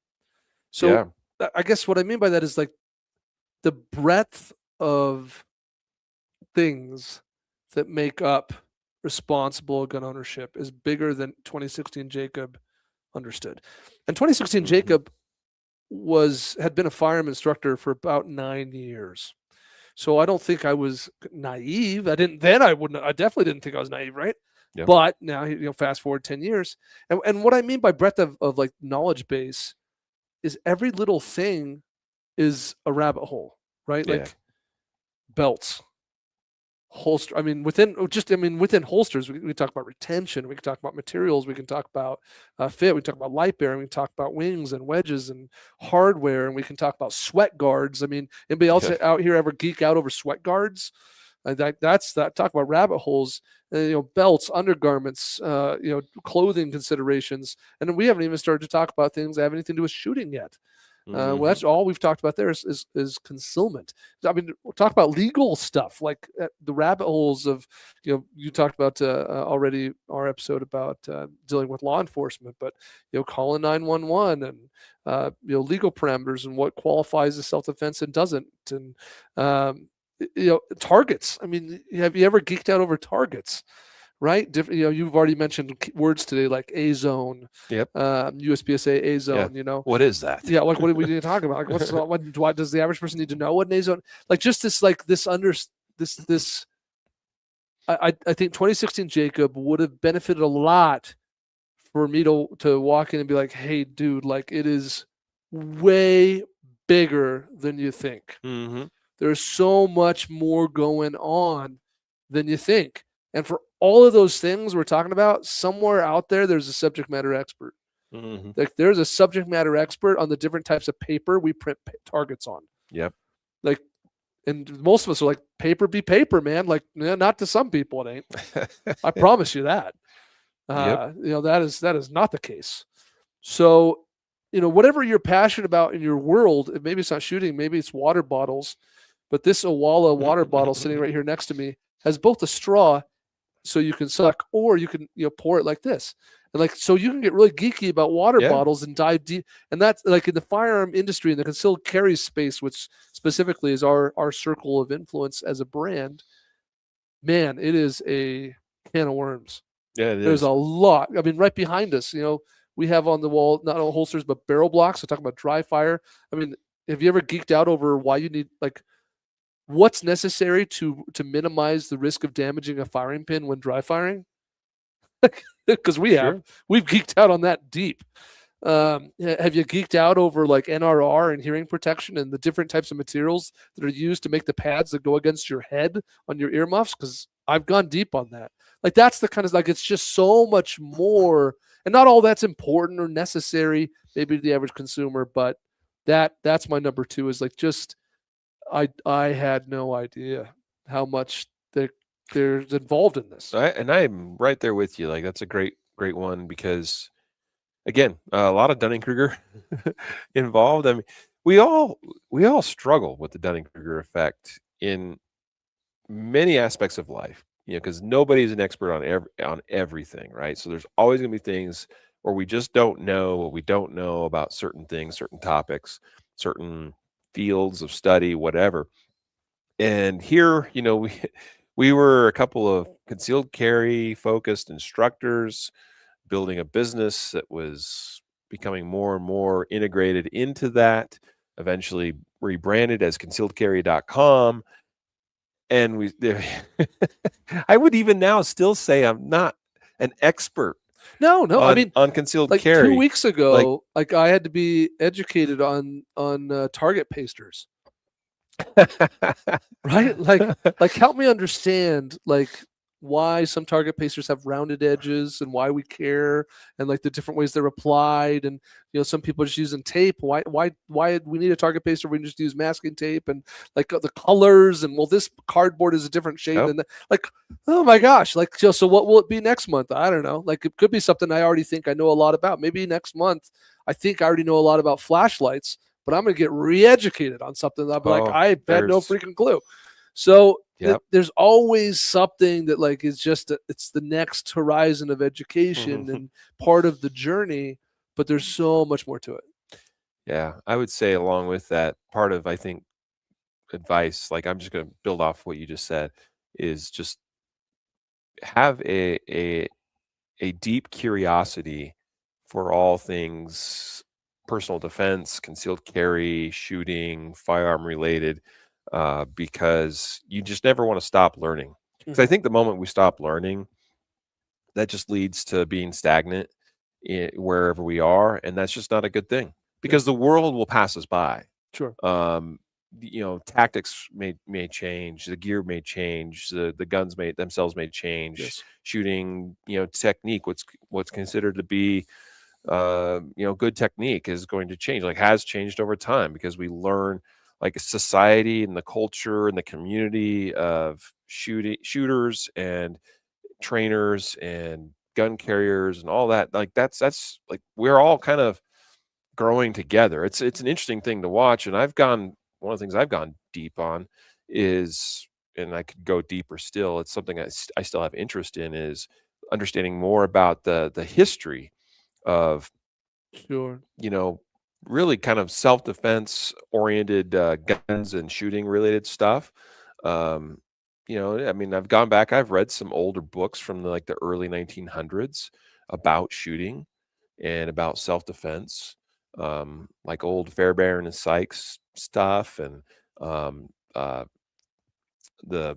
So I guess what I mean by that is like the breadth of things that make up responsible gun ownership is bigger than 2016 Jacob understood. And 2016 Jacob had been a firearm instructor for about 9 years. So I don't think I was naive. I definitely didn't think I was naive, right? Yeah. But now, fast forward 10 years. And what I mean by breadth of like knowledge base is every little thing is a rabbit hole, right? Yeah. Like belts, holster. Within holsters, we talk about retention. We can talk about materials. We can talk about fit. We can talk about light bearing. We can talk about wings and wedges and hardware. And we can talk about sweat guards. Anybody else out here ever geek out over sweat guards? Talk about rabbit holes. Belts, undergarments, clothing considerations, and then we haven't even started to talk about things that have anything to do with shooting yet. Well, that's all we've talked about there is concealment. We'll talk about legal stuff like the rabbit holes of, you talked about already our episode about dealing with law enforcement, but calling 911 and legal parameters and what qualifies as self-defense and doesn't, and targets. Have you ever geeked out over targets? Right? You've already mentioned words today like A zone, USPSA A zone. Yeah. What is that? Yeah, like what are we talking about? Like, what does the average person need to know what an A zone? Like just this, like this this. I think 2016 Jacob would have benefited a lot for me to walk in and be like, hey, dude, like it is way bigger than you think. There's so much more going on than you think. And for all of those things we're talking about, somewhere out there, there's a subject matter expert. Like there's a subject matter expert on the different types of paper we print targets on. Yep. Like, and most of us are like, paper be paper, man. Like, not to some people it ain't. I promise you that. That is not the case. So, whatever you're passionate about in your world, maybe it's not shooting, maybe it's water bottles, but this Owala water bottle sitting right here next to me has both a straw so you can suck, or you can pour it like this, and like so you can get really geeky about water bottles and dive deep. And that's like in the firearm industry, in the concealed carry space, which specifically is our circle of influence as a brand. Man, it is a can of worms. Yeah, there's a lot. Right behind us, we have on the wall not all holsters but barrel blocks. So talking about dry fire. Have you ever geeked out over why you need what's necessary to minimize the risk of damaging a firing pin when dry firing? Because we've geeked out on that deep. Have you geeked out over like NRR and hearing protection and the different types of materials that are used to make the pads that go against your head on your earmuffs? Because I've gone deep on that. Like that's the kind of it's just so much more, and not all that's important or necessary maybe to the average consumer, but that's my number 2 is like just I had no idea how much they're involved in this. And I'm right there with you. Like that's a great one because, again, a lot of Dunning-Kruger involved. We all struggle with the Dunning-Kruger effect in many aspects of life. Because nobody's an expert on everything, right? So there's always going to be things where we just don't know what we don't know about certain things, certain topics, certain fields of study, whatever. And here, we were a couple of concealed carry focused instructors building a business that was becoming more and more integrated into that, eventually rebranded as concealedcarry.com. And I would even now still say I'm not an expert No, I mean, on concealed like carry. 2 weeks ago, like I had to be educated on target pasters. Right? Like help me understand like why some target pasters have rounded edges and why we care, and like the different ways they're applied, and some people are just using tape. Why we need a target paster? We can just use masking tape, and like the colors, and well, this cardboard is a different shade than that. Like, oh my gosh, like so what will it be next month? I don't know. Like it could be something I already think I know a lot about. Maybe next month I think I already know a lot about flashlights, but I'm going to get re-educated on something that I'll be like, I had no freaking clue. So there's always something that like is just it's the next horizon of education and part of the journey, but there's so much more to it. Yeah, I would say along with that, part of, I think, advice, like I'm just going to build off what you just said, is just have a deep curiosity for all things personal defense, concealed carry, shooting, firearm related, because you just never want to stop learning. Because I think the moment we stop learning, that just leads to being stagnant wherever we are, and that's just not a good thing. Because the world will pass us by. Sure. Tactics may change, the gear may change, the guns themselves may change. Yes. Shooting, technique, what's considered to be good technique is going to change, like has changed over time, because we learn like society and the culture and the community of shooters and trainers and gun carriers and all that. Like that's like we're all kind of growing together. It's an interesting thing to watch. And one of the things I've gone deep on is, and I could go deeper still, it's something I still have interest in, is understanding more about the history of, Sure, really kind of self-defense oriented guns and shooting related stuff. I mean, I've read some older books from the early 1900s about shooting and about self-defense, like old Fairbairn and Sykes stuff, and um, uh, the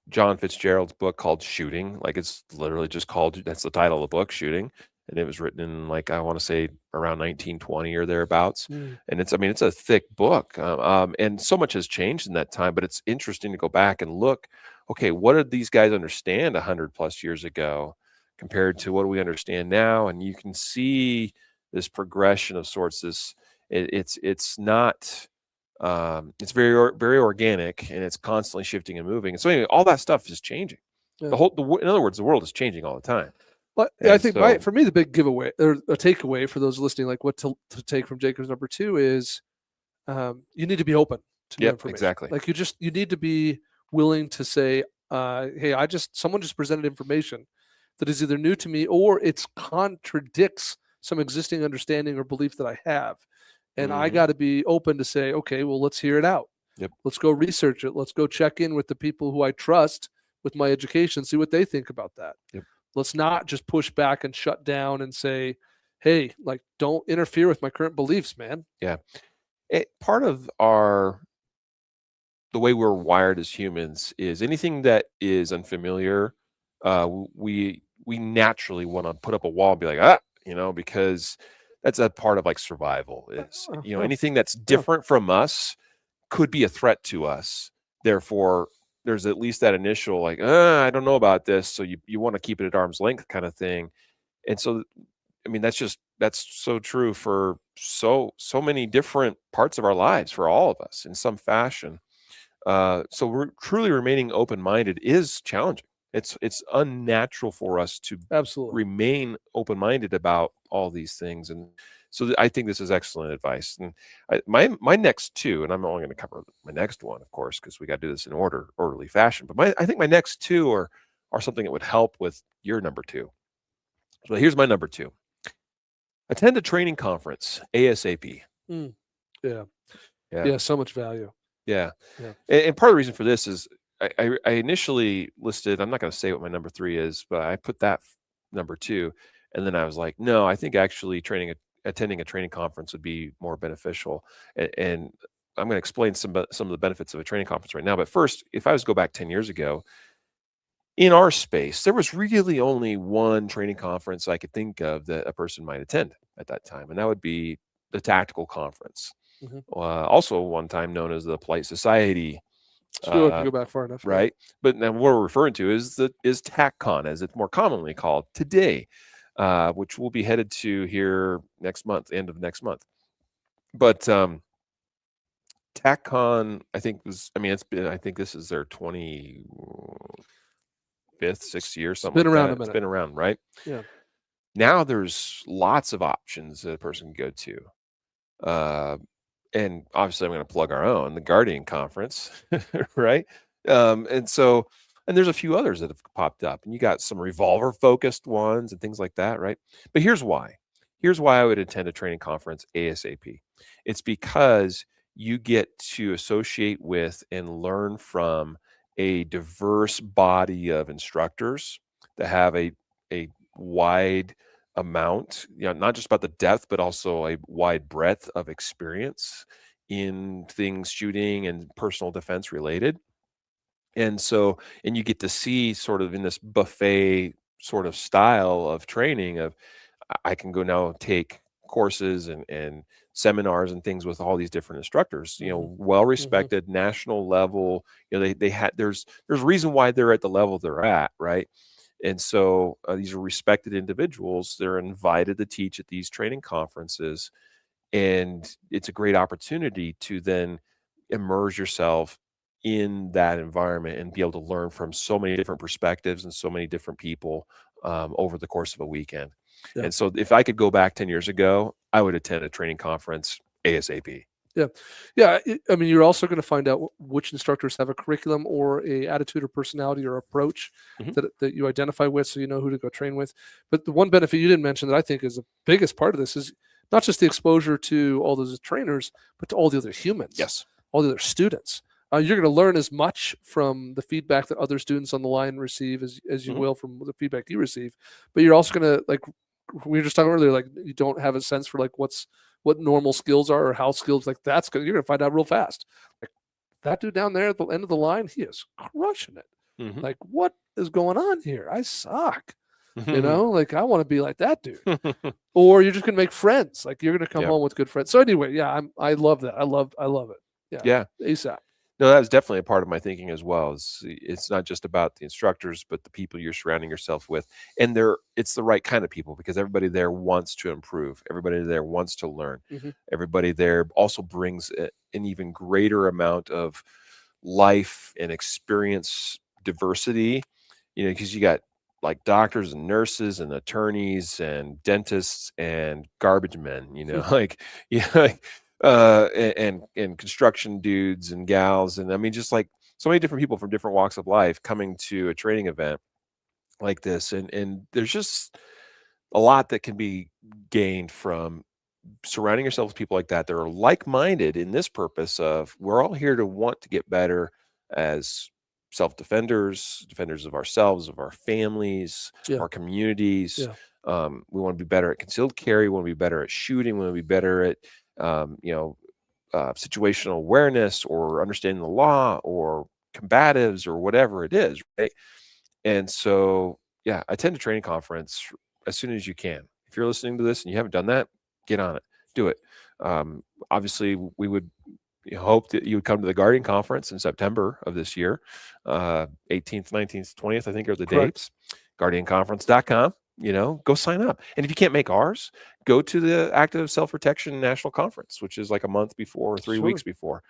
John Fitzgerald's book called Shooting. Like it's literally just called, that's the title of the book, Shooting, and it was written in I want to say around 1920 or thereabouts. And it's a thick book, and so much has changed in that time. But it's interesting to go back and look. Okay, what did these guys understand 100+ years ago compared to what do we understand now? And you can see this progression of sorts. It's not. It's very organic, and it's constantly shifting and moving. And so anyway, all that stuff is changing. Yeah. In other words, the world is changing all the time. But I think for me, the big giveaway or a takeaway for those listening, like what to take from Jacob's number 2 is, you need to be open to new information. Exactly. Like you need to be willing to say, hey, someone just presented information that is either new to me or it contradicts some existing understanding or belief that I have. And I got to be open to say, okay, well, let's hear it out. Yep. Let's go research it. Let's go check in with the people who I trust with my education, see what they think about that. Yep. Let's not just push back and shut down and say, hey, like, don't interfere with my current beliefs, man. Yeah. Part of the way we're wired as humans is anything that is unfamiliar, we naturally want to put up a wall and be like, because that's a part of survival is, anything that's different from us could be a threat to us. Therefore, there's at least that initial I don't know about this. So you want to keep it at arm's length kind of thing. And so, I mean, that's so true for so many different parts of our lives, for all of us in some fashion. So we're truly remaining open-minded is challenging. It's unnatural for us to absolutely remain open-minded about all these things. And so I think this is excellent advice. And my next 2, and I'm only going to cover my next one, of course, because we got to do this in orderly fashion. But I think my next 2 are something that would help with your number 2. So here's my number 2. Attend a training conference ASAP. Yeah, so much value. Yeah. And part of the reason for this is I initially listed, I'm not going to say what my number 3 is, but I put that number 2 And then I was like, no, I think actually attending a training conference would be more beneficial. And I'm going to explain some of the benefits of a training conference right now. But first, if I was to go back 10 years ago, in our space, there was really only one training conference I could think of that a person might attend at that time, and that would be the tactical conference. Mm-hmm. Also, one time known as the Polite Society, Sure, if you go back far enough, right? But now what we're referring to is TACCon, as it's more commonly called today, which we'll be headed to here next month, end of next month. But TACCon, I think I think this is their 25th, 6th year, something been like around that. a minute. It's been around, right? Yeah. Now there's lots of options that a person can go to. And obviously I'm going to plug our own, the Guardian Conference, right? And there's a few others that have popped up, and you got some revolver focused ones and things like that, right? But here's why. Here's why I would attend a training conference ASAP. It's because you get to associate with and learn from a diverse body of instructors that have a wide amount, not just about the depth, but also a wide breadth of experience in things shooting and personal defense related. And you get to see sort of in this buffet sort of style of training of I can go now take courses and seminars and things with all these different instructors, well respected, national level. They had there's reason why they're at the level they're at, right? And so these are respected individuals. They're invited to teach at these training conferences. And it's a great opportunity to then immerse yourself in that environment and be able to learn from so many different perspectives and so many different people over the course of a weekend. Yeah. And so if I could go back 10 years ago, I would attend a training conference ASAP. Yeah. Yeah. I mean, you're also going to find out which instructors have a curriculum or a attitude or personality or approach that you identify with, so you know who to go train with. But the one benefit you didn't mention that I think is the biggest part of this is not just the exposure to all those trainers, but to all the other humans. Yes. All the other students. You're going to learn as much from the feedback that other students on the line receive as you will from the feedback you receive. But you're also going to, like we were just talking earlier, like you don't have a sense for like what normal skills are or how skills like that's good. You're going to find out real fast. Like that dude down there at the end of the line, he is crushing it. Like, what is going on here? I suck. Like I want to be like that dude. Or you're just going to make friends. Like you're going to come home with good friends. So anyway, yeah, I love that. I love it. Yeah. ASAP. No, that was definitely a part of my thinking as well. It's not just about the instructors, but the people you're surrounding yourself with. And it's the right kind of people, because everybody there wants to improve. Everybody there wants to learn. Everybody there also brings an even greater amount of life and experience diversity, because you got like doctors and nurses and attorneys and dentists and garbage men, and construction dudes and gals. And I mean, just like so many different people from different walks of life coming to a training event like this. And there's just a lot that can be gained from surrounding yourself with people like that are like-minded in this purpose of we're all here to want to get better as self-defenders, defenders of ourselves, of our families, our communities. We want to be better at concealed carry. We want to be better at shooting. We want to be better at situational awareness or understanding the law or combatives or whatever it is, right? And so, attend a training conference as soon as you can. If you're listening to this and you haven't done that, get on it. Do it. Obviously, we would hope that you would come to the Guardian Conference in September of this year. 18th, 19th, 20th, I think are the dates. GuardianConference.com. Go sign up. And if you can't make ours, go to the Active Self-Protection National Conference, which is like a month before or 3 weeks before.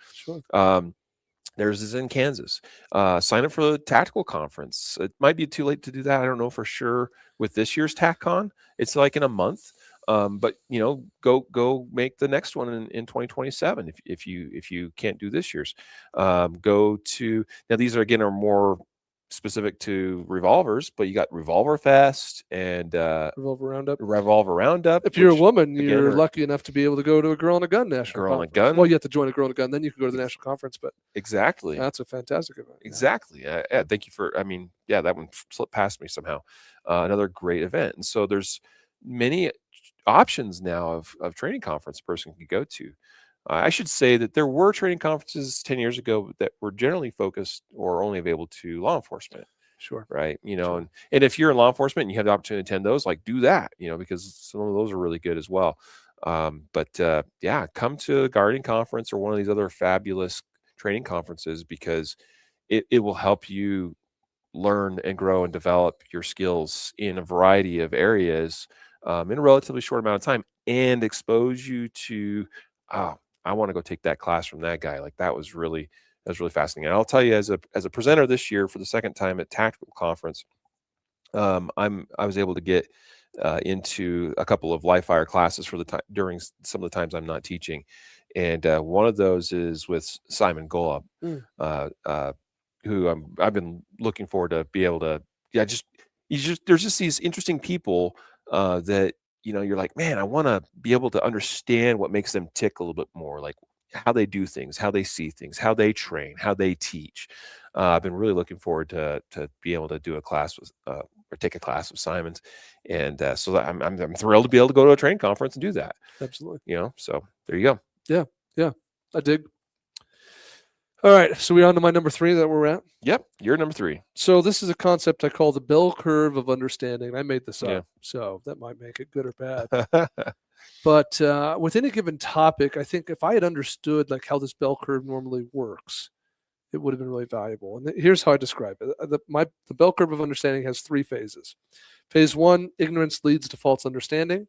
Theirs is in Kansas. Sign up for the Tactical Conference. It might be too late to do that. I don't know for sure with this year's TACCon. It's like in a month. But go make the next one in 2027 if you can't do this year's. Go to now. These are more specific to revolvers, but you got Revolver Fest and Revolver Roundup. If you're a woman, you're lucky enough to be able to go to a Girl on a Gun national conference. Well, you have to join a Girl on a Gun, then you can go to the national conference. But exactly, that's a fantastic event. Exactly. Thank you for. That one slipped past me somehow. Another great event, and so there's many options now of training conference a person can go to. I should say that there were training conferences 10 years ago that were generally focused or only available to law enforcement. Sure. Right. Sure. And if you're in law enforcement and you have the opportunity to attend those, like do that, because some of those are really good as well. Yeah, come to a guardian conference or one of these other fabulous training conferences, because it will help you learn and grow and develop your skills in a variety of areas in a relatively short amount of time, and expose you to, oh, I want to go take that class from that guy. Like that was really fascinating. And I'll tell you, as a presenter this year for the second time at Tactical Conference, I was able to get into a couple of live fire classes for the time during some of the times I'm not teaching, and one of those is with Simon Golub, who I've been looking forward to be able to, there's just these interesting people that you're like, man, I want to be able to understand what makes them tick a little bit more, like how they do things, how they see things, how they train, how they teach. I've been really looking forward to be able to do a class with or take a class with Simon's, and so that I'm thrilled to be able to go to a training conference and do that. Absolutely. So there you go. Yeah, I dig. All right, so we're on to my number 3 that we're at. Yep, you're number 3. So this is a concept I call the bell curve of understanding. I made this up, so that might make it good or bad. But with any given topic, I think if I had understood like how this bell curve normally works, it would have been really valuable. And here's how I describe it. The bell curve of understanding has 3 phases. Phase 1, ignorance leads to false understanding.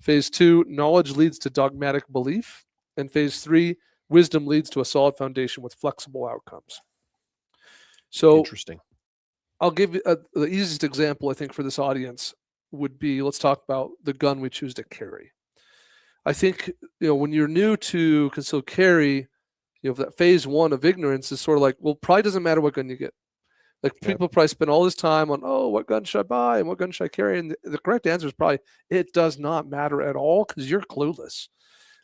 Phase 2, knowledge leads to dogmatic belief. And phase 3, wisdom leads to a solid foundation with flexible outcomes. So interesting. I'll give you the easiest example, I think, for this audience would be, let's talk about the gun we choose to carry. I think, when you're new to concealed carry, that phase 1 of ignorance is sort of like, well, probably doesn't matter what gun you get. Like people probably spend all this time on, what gun should I buy and what gun should I carry? And the correct answer is probably, it does not matter at all because you're clueless.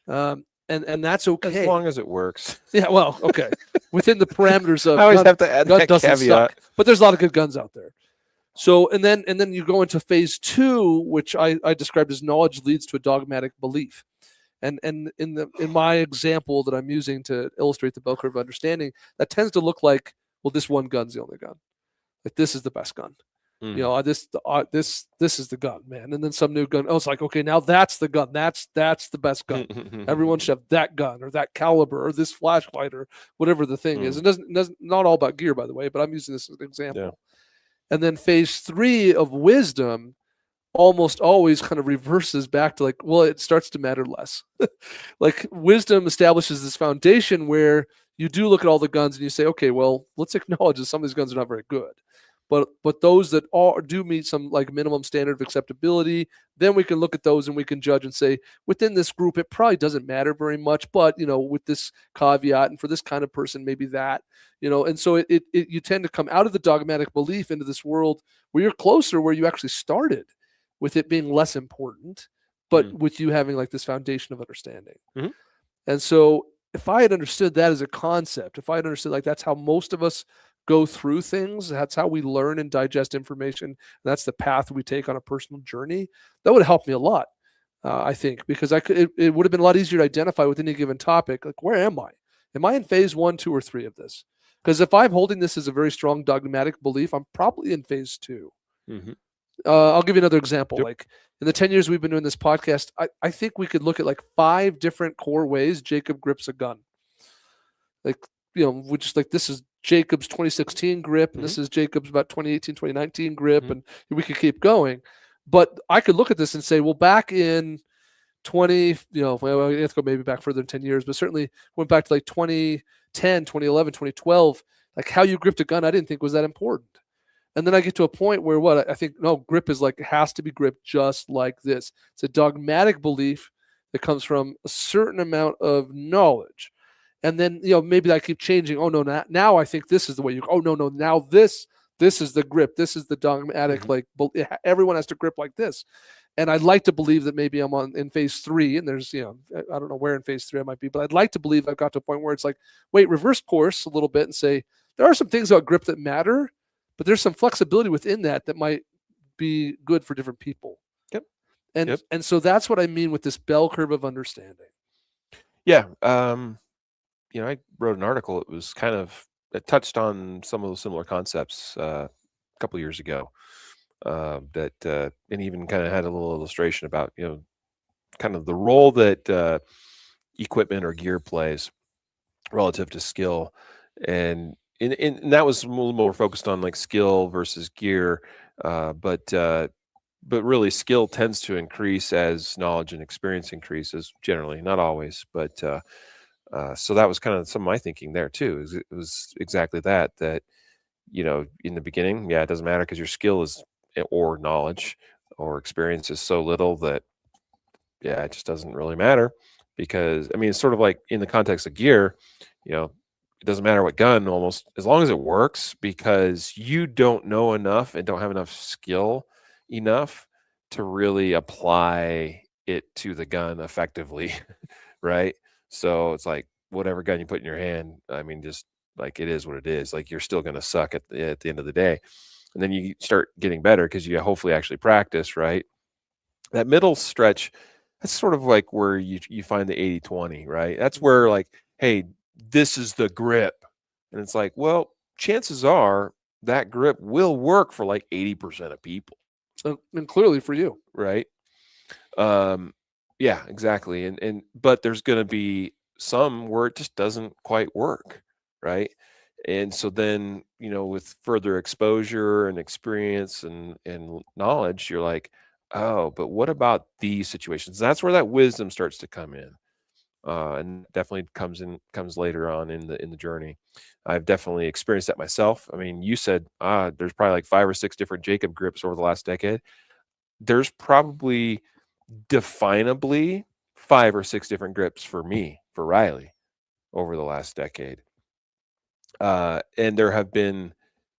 And that's okay. As long as it works. Yeah, well, okay. Within the parameters of I always have to add that caveat. Suck, but there's a lot of good guns out there. So and then you go into phase 2, which I described as knowledge leads to a dogmatic belief. And in my example that I'm using to illustrate the bell curve of understanding, that tends to look like, well, this one gun's the only gun. Like this is the best gun. This is the gun, man. And then some new gun. It's like, okay, now that's the gun. That's the best gun. Everyone should have that gun or that caliber or this flashlight or whatever the thing is. It doesn't not all about gear, by the way, but I'm using this as an example. Yeah. And then phase 3 of wisdom almost always kind of reverses back to like, well, it starts to matter less. Like wisdom establishes this foundation where you do look at all the guns and you say, okay, well, let's acknowledge that some of these guns are not very good. But those that do meet some like minimum standard of acceptability, then we can look at those and we can judge and say, within this group, it probably doesn't matter very much, but with this caveat, and for this kind of person, maybe that, and so you tend to come out of the dogmatic belief into this world where you're closer, where you actually started, with it being less important, but with you having like this foundation of understanding. Mm-hmm. And so if I had understood that as a concept, if I had understood like that's how most of us go through things, that's how we learn and digest information, and that's the path we take on a personal journey, that would have helped me a lot, I think, because it would have been a lot easier to identify with any given topic, like where am I? Am I in phase 1, 2, or 3 of this? Because if I'm holding this as a very strong dogmatic belief, I'm probably in phase 2. Mm-hmm. I'll give you another example. Yep. Like in the 10 years we've been doing this podcast, I think we could look at like 5 different core ways Jacob grips a gun. Like, we just like, this is Jacob's 2016 grip, and this is Jacob's about 2018, 2019 grip, and we could keep going. But I could look at this and say, well, back in 20, well, we have to go maybe back further than 10 years, but certainly went back to like 2010, 2011, 2012, like how you gripped a gun, I didn't think was that important. And then I get to a point where I think, no, grip is like, it has to be gripped just like this. It's a dogmatic belief that comes from a certain amount of knowledge. And then, maybe I keep changing. Oh, no, now I think this is the way you, oh, no, now this is the grip. This is the dogmatic, like everyone has to grip like this. And I'd like to believe that maybe I'm in phase 3, and there's, I don't know where in phase 3 I might be, but I'd like to believe I've got to a point where it's like, wait, reverse course a little bit and say, there are some things about grip that matter, but there's some flexibility within that might be good for different people. Yep. And so that's what I mean with this bell curve of understanding. Yeah. I wrote an article. It touched on some of those similar concepts a couple of years ago. And even kind of had a little illustration about kind of the role that equipment or gear plays relative to skill, and that was a little more focused on like skill versus gear, but really skill tends to increase as knowledge and experience increases. Generally, not always, but so that was kind of some of my thinking there too. It was exactly that. In the beginning, yeah, it doesn't matter because your skill is or knowledge or experience is so little that yeah, it just doesn't really matter because I mean, it's sort of like in the context of gear, it doesn't matter what gun almost as long as it works because you don't know enough and don't have enough skill enough to really apply it to the gun effectively, right? So it's like whatever gun you put in your hand, I mean, just like it is what it is. Like you're still going to suck at the end of the day. And then you start getting better because you hopefully actually practice, right? That middle stretch, that's sort of like where you find the 80-20, right? That's where like, hey, this is the grip. And it's like, well, chances are that grip will work for like 80% of people. And clearly for you. Right. Yeah, exactly. But there's gonna be some where it just doesn't quite work. Right. And so then, with further exposure and experience and knowledge, you're like, oh, but what about these situations? That's where that wisdom starts to come in. And definitely comes later on in the journey. I've definitely experienced that myself. I mean, you said there's probably like 5 or 6 different Jacob grips over the last decade. There's probably definably 5 or 6 different grips for me, for Riley, over the last decade. And there have been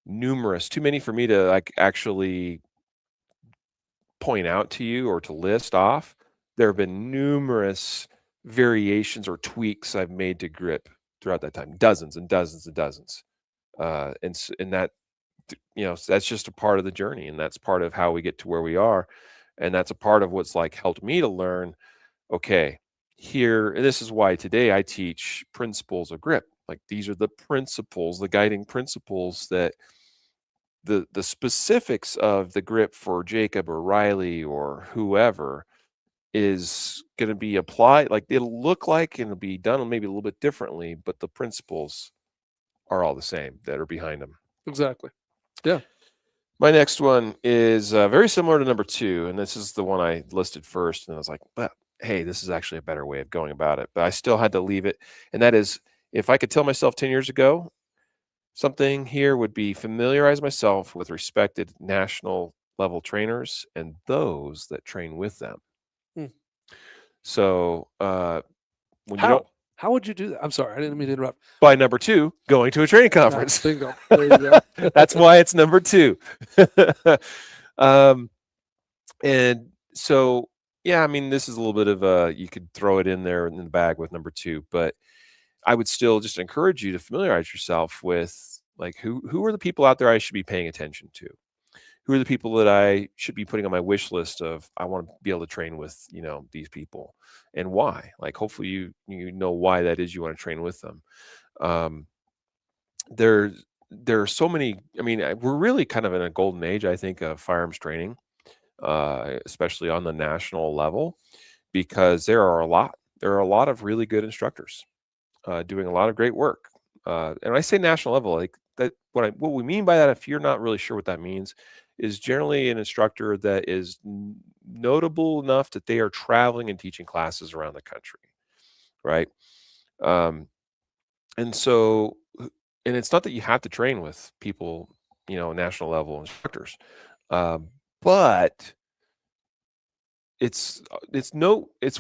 numerous, too many for me to like actually point out to you or to list off. There have been numerous variations or tweaks I've made to grip throughout that time, dozens and dozens and dozens. And that, that's just a part of the journey, and that's part of how we get to where we are. And that's a part of what's like helped me to learn, okay, here, and this is why today I teach principles of grip. Like these are the principles, the guiding principles that the specifics of the grip for Jacob or Riley or whoever is going to be applied. Like it'll look like and it'll be done maybe a little bit differently, but the principles are all the same that are behind them. Exactly. Yeah. My next one is very similar to number 2, and this is the one I listed first. And I was like, but hey, this is actually a better way of going about it. But I still had to leave it. And that is, if I could tell myself 10 years ago, something here would be familiarize myself with respected national level trainers and those that train with them. So when you don't. How would you do that? I'm sorry, I didn't mean to interrupt. By number 2, going to a training conference. Bingo. There you go. That's why it's number 2. And so, yeah, I mean, this is a little bit of you could throw it in there in the bag with number 2, but I would still just encourage you to familiarize yourself with like who are the people out there I should be paying attention to? Who are the people that I should be putting on my wish list of I want to be able to train with, these people, and why? Like hopefully you know why that is you want to train with them. There are so many. I mean, we're really kind of in a golden age, I think, of firearms training, especially on the national level, because there are a lot of really good instructors doing a lot of great work. And I say national level, like that. What we mean by that, if you're not really sure what that means, is generally an instructor that is notable enough that they are traveling and teaching classes around the country, right? And so, and it's not that you have to train with people, national level instructors, but it's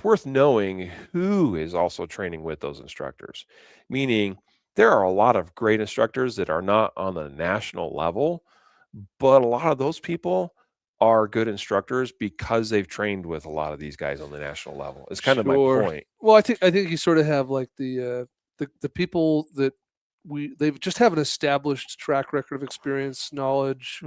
worth knowing who is also training with those instructors. Meaning, there are a lot of great instructors that are not on the national level, but a lot of those people are good instructors because they've trained with a lot of these guys on the national level. It's kind of my point. Well, I think you sort of have like the people that they've just have an established track record of experience, knowledge,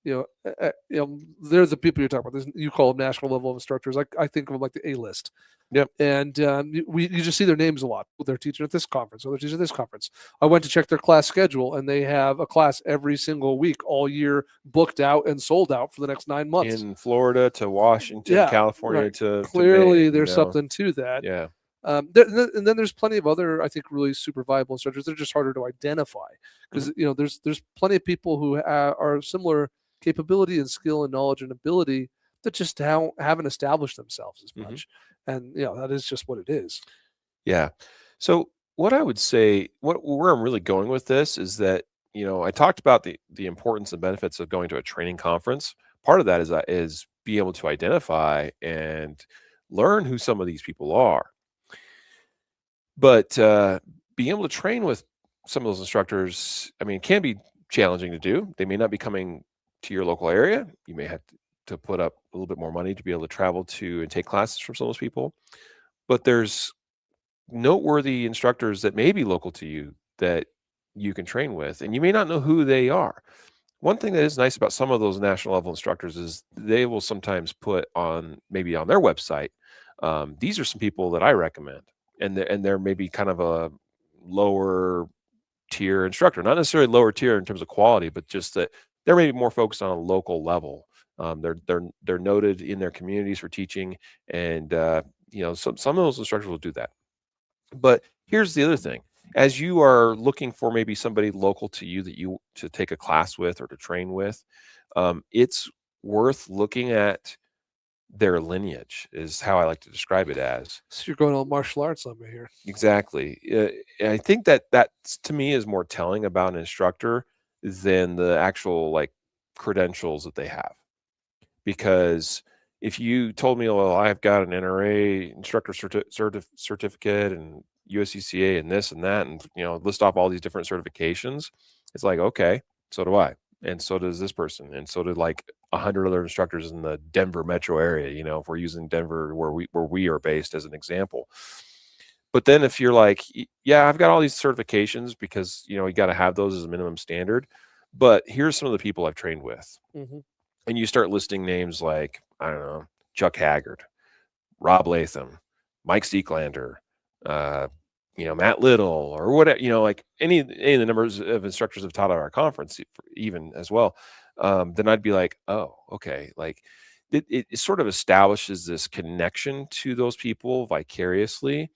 they're the people you're talking about. You call them national level instructors. I think of them like the A-list. Yep. And you just see their names a lot. They're teaching at this conference, or they're teaching at this conference. I went to check their class schedule, and they have a class every single week, all year, booked out and sold out for the next 9 months. In Florida to Washington, California to clearly Maine, there's something to that. Yeah. And then there's plenty of other, I think, really super viable instructors. They're just harder to identify because there's plenty of people who are similar capability and skill and knowledge and ability that just haven't established themselves as much. And that is just what it is. Yeah. So what I would say, where I'm really going with this is that I talked about the importance and benefits of going to a training conference. Part of that is be able to identify and learn who some of these people are. But being able to train with some of those instructors, I mean, can be challenging to do. They may not be coming to your local area. You may have to put up a little bit more money to be able to travel to and take classes from some of those people. But there's noteworthy instructors that may be local to you that you can train with, and you may not know who they are. One thing that is nice about some of those national level instructors is they will sometimes put maybe on their website, these are some people that I recommend. And they're maybe kind of a lower tier instructor, not necessarily lower tier in terms of quality, but just that they're maybe more focused on a local level. They're noted in their communities for teaching, and some of those instructors will do that. But here's the other thing: as you are looking for maybe somebody local to you to take a class with or to train with, it's worth looking at their lineage, is how I like to describe it as. So you're going all martial arts on me here. Exactly. I think that to me is more telling about an instructor than the actual credentials that they have. Because if you told me, well, I've got an NRA instructor certificate and USCCA and this and that, and list off all these different certifications, it's like, okay, so do I, and so does this person, and so did 100 other instructors in the Denver metro area. If we're using Denver where we are based as an example. But then if you're like, yeah, I've got all these certifications because you got to have those as a minimum standard, but here's some of the people I've trained with. And you start listing names like, I don't know, Chuck Haggard, Rob Latham, Mike Steeklander, Matt Little, or whatever, any of the numbers of instructors have taught at our conference even as well. Then I'd be like, oh, okay. It sort of establishes this connection to those people vicariously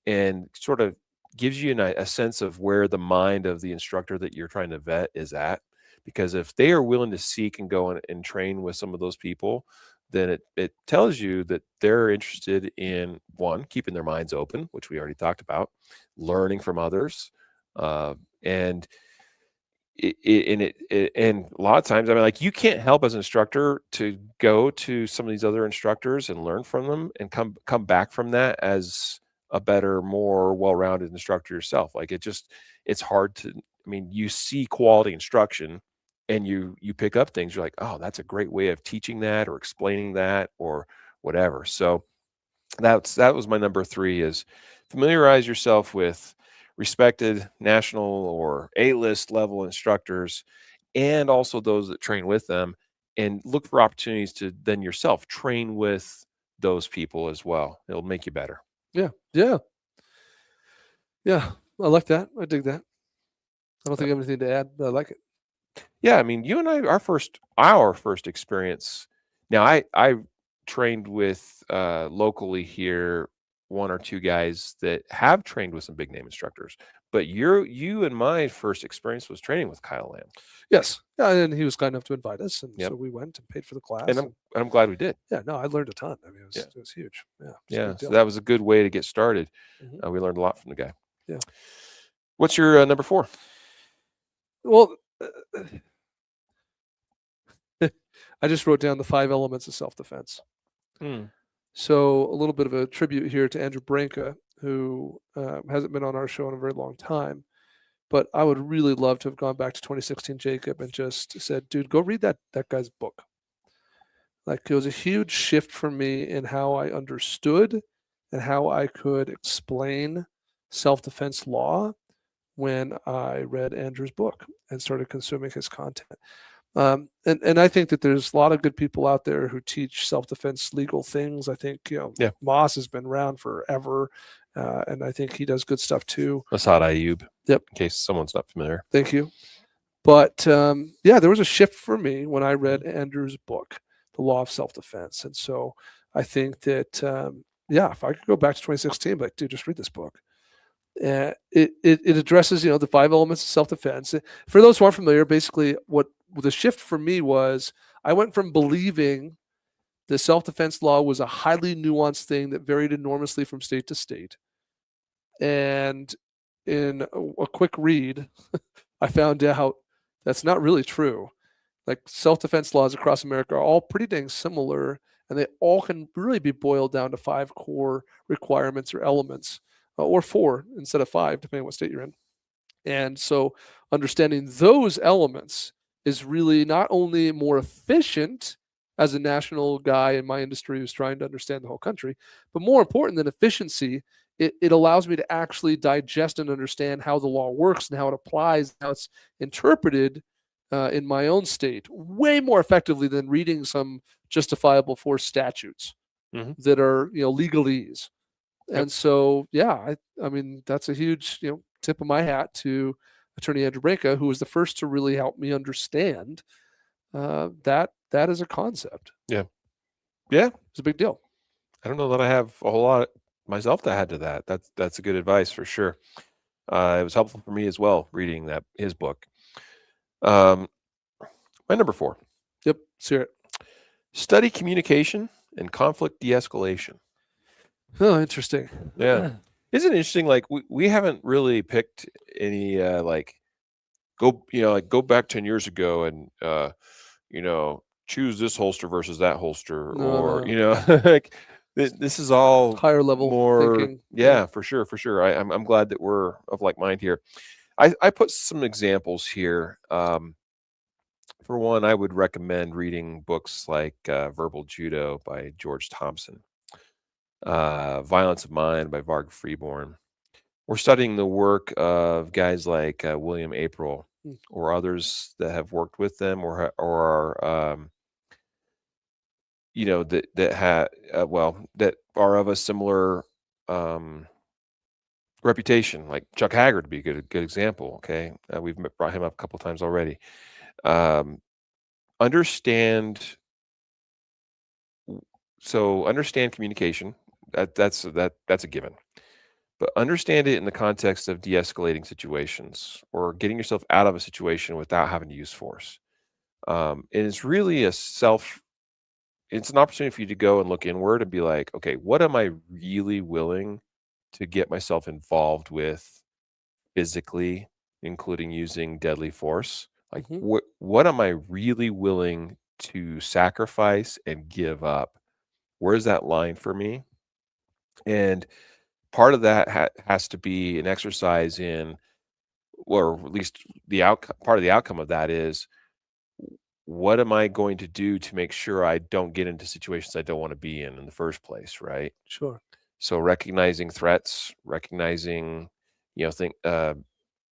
and sort of gives you a sense of where the mind of the instructor that you're trying to vet is at. Because if they are willing to seek and go and train with some of those people, then it tells you that they're interested in, one, keeping their minds open, which we already talked about, learning from others, and a lot of times, I mean, you can't help as an instructor to go to some of these other instructors and learn from them and come back from that as a better, more well-rounded instructor yourself. It's hard to. I mean, you see quality instruction and you pick up things. You're like, oh, that's a great way of teaching that or explaining that or whatever. So that was my number 3, is familiarize yourself with respected national or A-list level instructors, and also those that train with them, and look for opportunities to then yourself train with those people as well. It'll make you better. Yeah. I like that. I dig that. I don't think I have anything to add, but I like it. Yeah, I mean, you and I, our first experience. Now, I trained with locally here 1 or 2 guys that have trained with some big name instructors, but you and my first experience was training with Kyle Lamb. Yes, yeah, and he was kind enough to invite us, and so we went and paid for the class. And I'm glad we did. Yeah, no, I learned a ton. I mean, it was huge. Yeah. So that was a good way to get started. We learned a lot from the guy. Yeah. What's your number 4? Well, I just wrote down the 5 elements of self-defense. So a little bit of a tribute here to Andrew Branca, who hasn't been on our show in a very long time. But I would really love to have gone back to 2016 Jacob and just said, dude, go read that guy's book. It was a huge shift for me in how I understood and how I could explain self-defense law when I read Andrew's book and started consuming his content. And I think that there's a lot of good people out there who teach self-defense legal things. I think Yeah. Moss has been around forever, and I think he does good stuff too. Asad Ayub. Yep. In case someone's not familiar. Thank you. But there was a shift for me when I read Andrew's book, The Law of Self-Defense, and so I think that if I could go back to 2016, like, dude, just read this book. It addresses the 5 elements of self-defense. For those who aren't familiar, basically what the shift for me was, I went from believing the self-defense law was a highly nuanced thing that varied enormously from state to state, and in a quick read, I found out that's not really true. Like, self-defense laws across America are all pretty dang similar, and they all can really be boiled down to 5 core requirements or elements, or 4 instead of 5, depending on what state you're in. And so understanding those elements is really not only more efficient as a national guy in my industry who's trying to understand the whole country, but more important than efficiency, it allows me to actually digest and understand how the law works and how it applies, how it's interpreted in my own state, way more effectively than reading some justifiable force statutes that are legalese. And so, I mean, that's a huge tip of my hat to Attorney Andrew Branca, who was the first to really help me understand that is a concept. Yeah, it's a big deal. I don't know that I have a whole lot myself to add to that. That's a good advice for sure. It was helpful for me as well reading his book. My number 4. Yep, let's hear it. Study communication and conflict de-escalation. Oh, interesting. Yeah. Isn't it interesting? Like, we haven't really picked any go back 10 years ago and choose this holster versus that holster, or like this is all higher level more thinking. Yeah, for sure. I'm glad that we're of like mind here. I put some examples here. For one, I would recommend reading books like Verbal Judo by George Thompson, Violence of Mind by Varg Freeborn. We're studying the work of guys like William April or others that have worked with them or are that are of a similar reputation, like Chuck Haggard would be a good example. Okay, we've brought him up a couple times already. Understand communication. That's a given. But understand it in the context of de-escalating situations or getting yourself out of a situation without having to use force. And it's really it's an opportunity for you to go and look inward and be like, okay, what am I really willing to get myself involved with physically, including using deadly force? Like, what am I really willing to sacrifice and give up? Where's that line for me? And part of that has to be an exercise in, or at least part of the outcome of that is, what am I going to do to make sure I don't get into situations I don't want to be in the first place, right? Sure. So recognizing threats, recognizing, things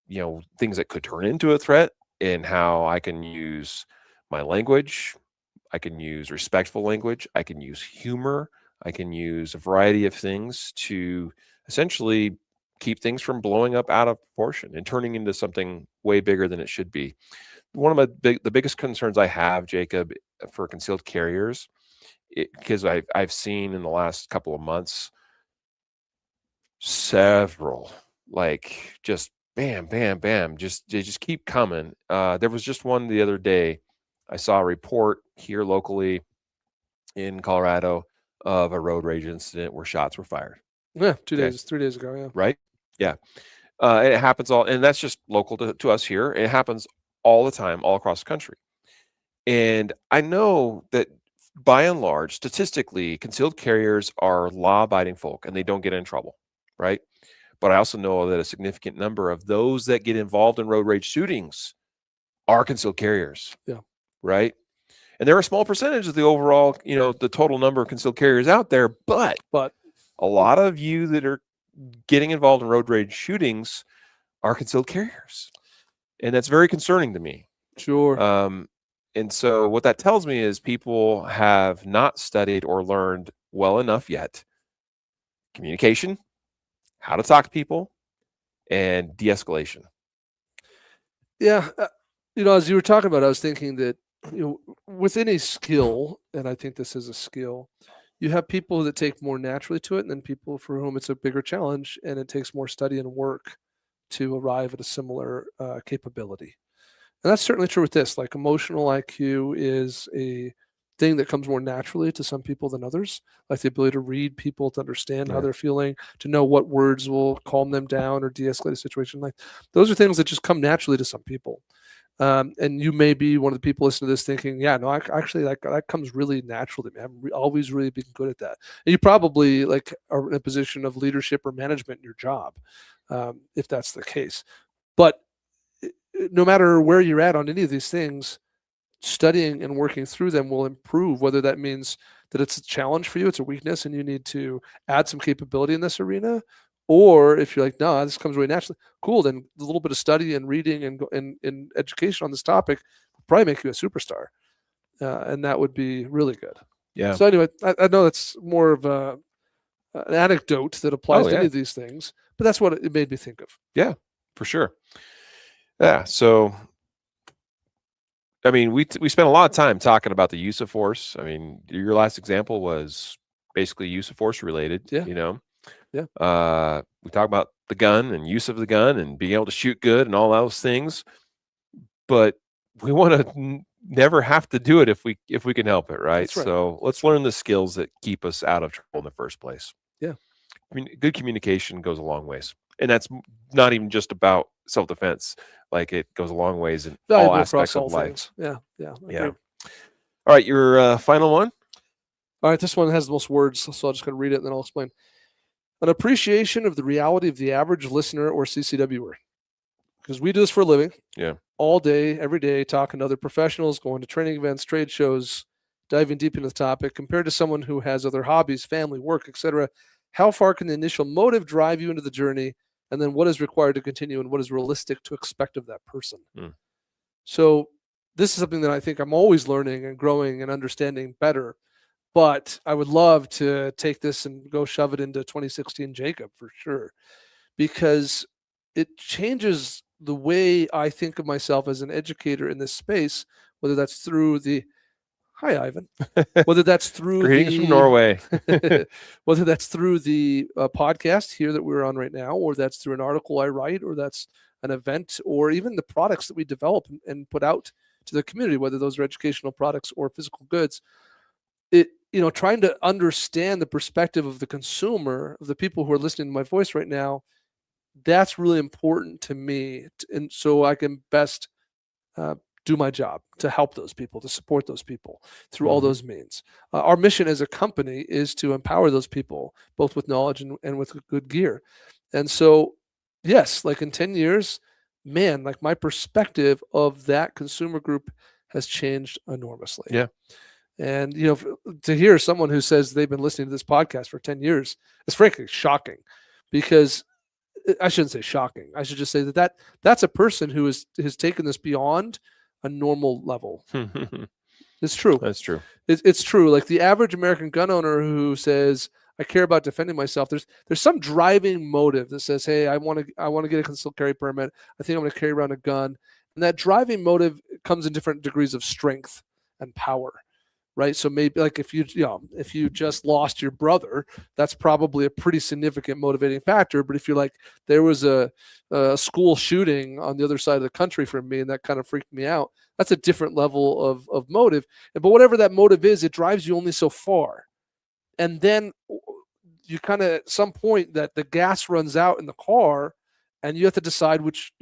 that could turn into a threat, and how I can use my language. I can use respectful language. I can use humor. I can use a variety of things to essentially keep things from blowing up out of proportion and turning into something way bigger than it should be. One of the biggest concerns I have, Jacob, for concealed carriers, because I've seen in the last couple of months several, like, just bam, bam, bam, they just keep coming. There was just one the other day. I saw a report here locally in Colorado of a road rage incident where shots were fired. Yeah, 3 days ago. Yeah. Right. Yeah. And it happens and that's just local to us here. It happens all the time, all across the country. And I know that by and large, statistically, concealed carriers are law-abiding folk and they don't get in trouble, right? But I also know that a significant number of those that get involved in road rage shootings are concealed carriers. Yeah. Right. And they're a small percentage of the overall, the total number of concealed carriers out there. But a lot of you that are getting involved in road rage shootings are concealed carriers. And that's very concerning to me. Sure. And so what that tells me is people have not studied or learned well enough yet communication, how to talk to people, and de-escalation. Yeah. As you were talking about, I was thinking that, with any skill, and I think this is a skill, you have people that take more naturally to it, and then people for whom it's a bigger challenge and it takes more study and work to arrive at a similar capability. And that's certainly true with this. Like, emotional IQ is a thing that comes more naturally to some people than others, like the ability to read people, to understand how they're feeling, to know what words will calm them down or de-escalate a situation. Like, those are things that just come naturally to some people. And you may be one of the people listening to this thinking, yeah, no, actually, like, that comes really naturally, man. I've always really been good at that. And you probably like are in a position of leadership or management in your job, if that's the case. But no matter where you're at on any of these things, studying and working through them will improve, whether that means that it's a challenge for you, it's a weakness, and you need to add some capability in this arena. Or if you're like, no, this comes really naturally, cool, then a little bit of study and reading and education on this topic will probably make you a superstar. And that would be really good. Yeah. So anyway, I know that's more of an anecdote that applies to any of these things, but that's what it made me think of. Yeah, for sure. Yeah. So, I mean, we spent a lot of time talking about the use of force. I mean, your last example was basically use of force related. Yeah. Yeah. We talk about the gun and use of the gun and being able to shoot good and all those things, but we want to never have to do it if we can help it, right? That's right. So let's learn the skills that keep us out of trouble in the first place. Yeah. I mean, good communication goes a long ways, and that's not even just about self-defense. Like, it goes a long ways in all aspects of life. Things. Yeah. All right, your final one. All right, this one has the most words, so I'll just going to read it and then I'll explain. An appreciation of the reality of the average listener or CCWer. Because we do this for a living. Yeah. All day, every day, talking to other professionals, going to training events, trade shows, diving deep into the topic. Compared to someone who has other hobbies, family, work, etc., how far can the initial motive drive you into the journey? And then what is required to continue, and what is realistic to expect of that person? So this is something that I think I'm always learning and growing and understanding better. But I would love to take this and go shove it into 2016 Jacob for sure, because it changes the way I think of myself as an educator in this space, whether that's through the hi, Ivan, whether that's through greetings from Norway, whether that's through the podcast here that we're on right now, or that's through an article I write, or that's an event, or even the products that we develop and put out to the community, whether those are educational products or physical goods. Trying to understand the perspective of the consumer, of the people who are listening to my voice right now, that's really important to me. And so I can best do my job to help those people, to support those people through all those means. Our mission as a company is to empower those people, both with knowledge and with good gear. And so, yes, like in 10 years, man, like my perspective of that consumer group has changed enormously. Yeah. And, to hear someone who says they've been listening to this podcast for 10 years is frankly shocking, because I shouldn't say shocking. I should just say that's a person who has taken this beyond a normal level. It's true. That's true. It's true. Like the average American gun owner who says, I care about defending myself. There's some driving motive that says, hey, I want to get a concealed carry permit. I think I'm going to carry around a gun. And that driving motive comes in different degrees of strength and power. Right. So maybe like if you just lost your brother, that's probably a pretty significant motivating factor. But if you're like, there was a school shooting on the other side of the country from me and that kind of freaked me out, that's a different level of motive. But whatever that motive is, it drives you only so far. And then you kind of at some point that the gas runs out in the car and you have to decide which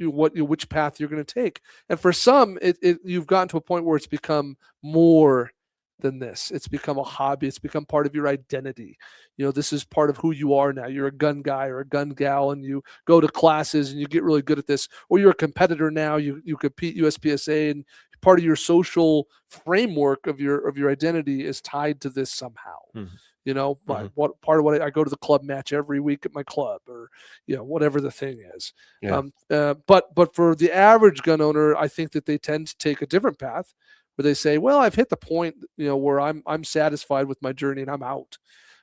path you're going to take. And for some, you've gotten to a point where it's become more than this. It's become a hobby. It's become part of your identity. This is part of who you are now. You're a gun guy or a gun gal, and you go to classes and you get really good at this. Or you're a competitor now. You compete USPSA, and part of your social framework of your identity is tied to this somehow. What part of what I go to the club match every week at my club, or whatever the thing is. Yeah. But for the average gun owner, I think that they tend to take a different path, where they say, well, I've hit the point, where I'm satisfied with my journey and I'm out.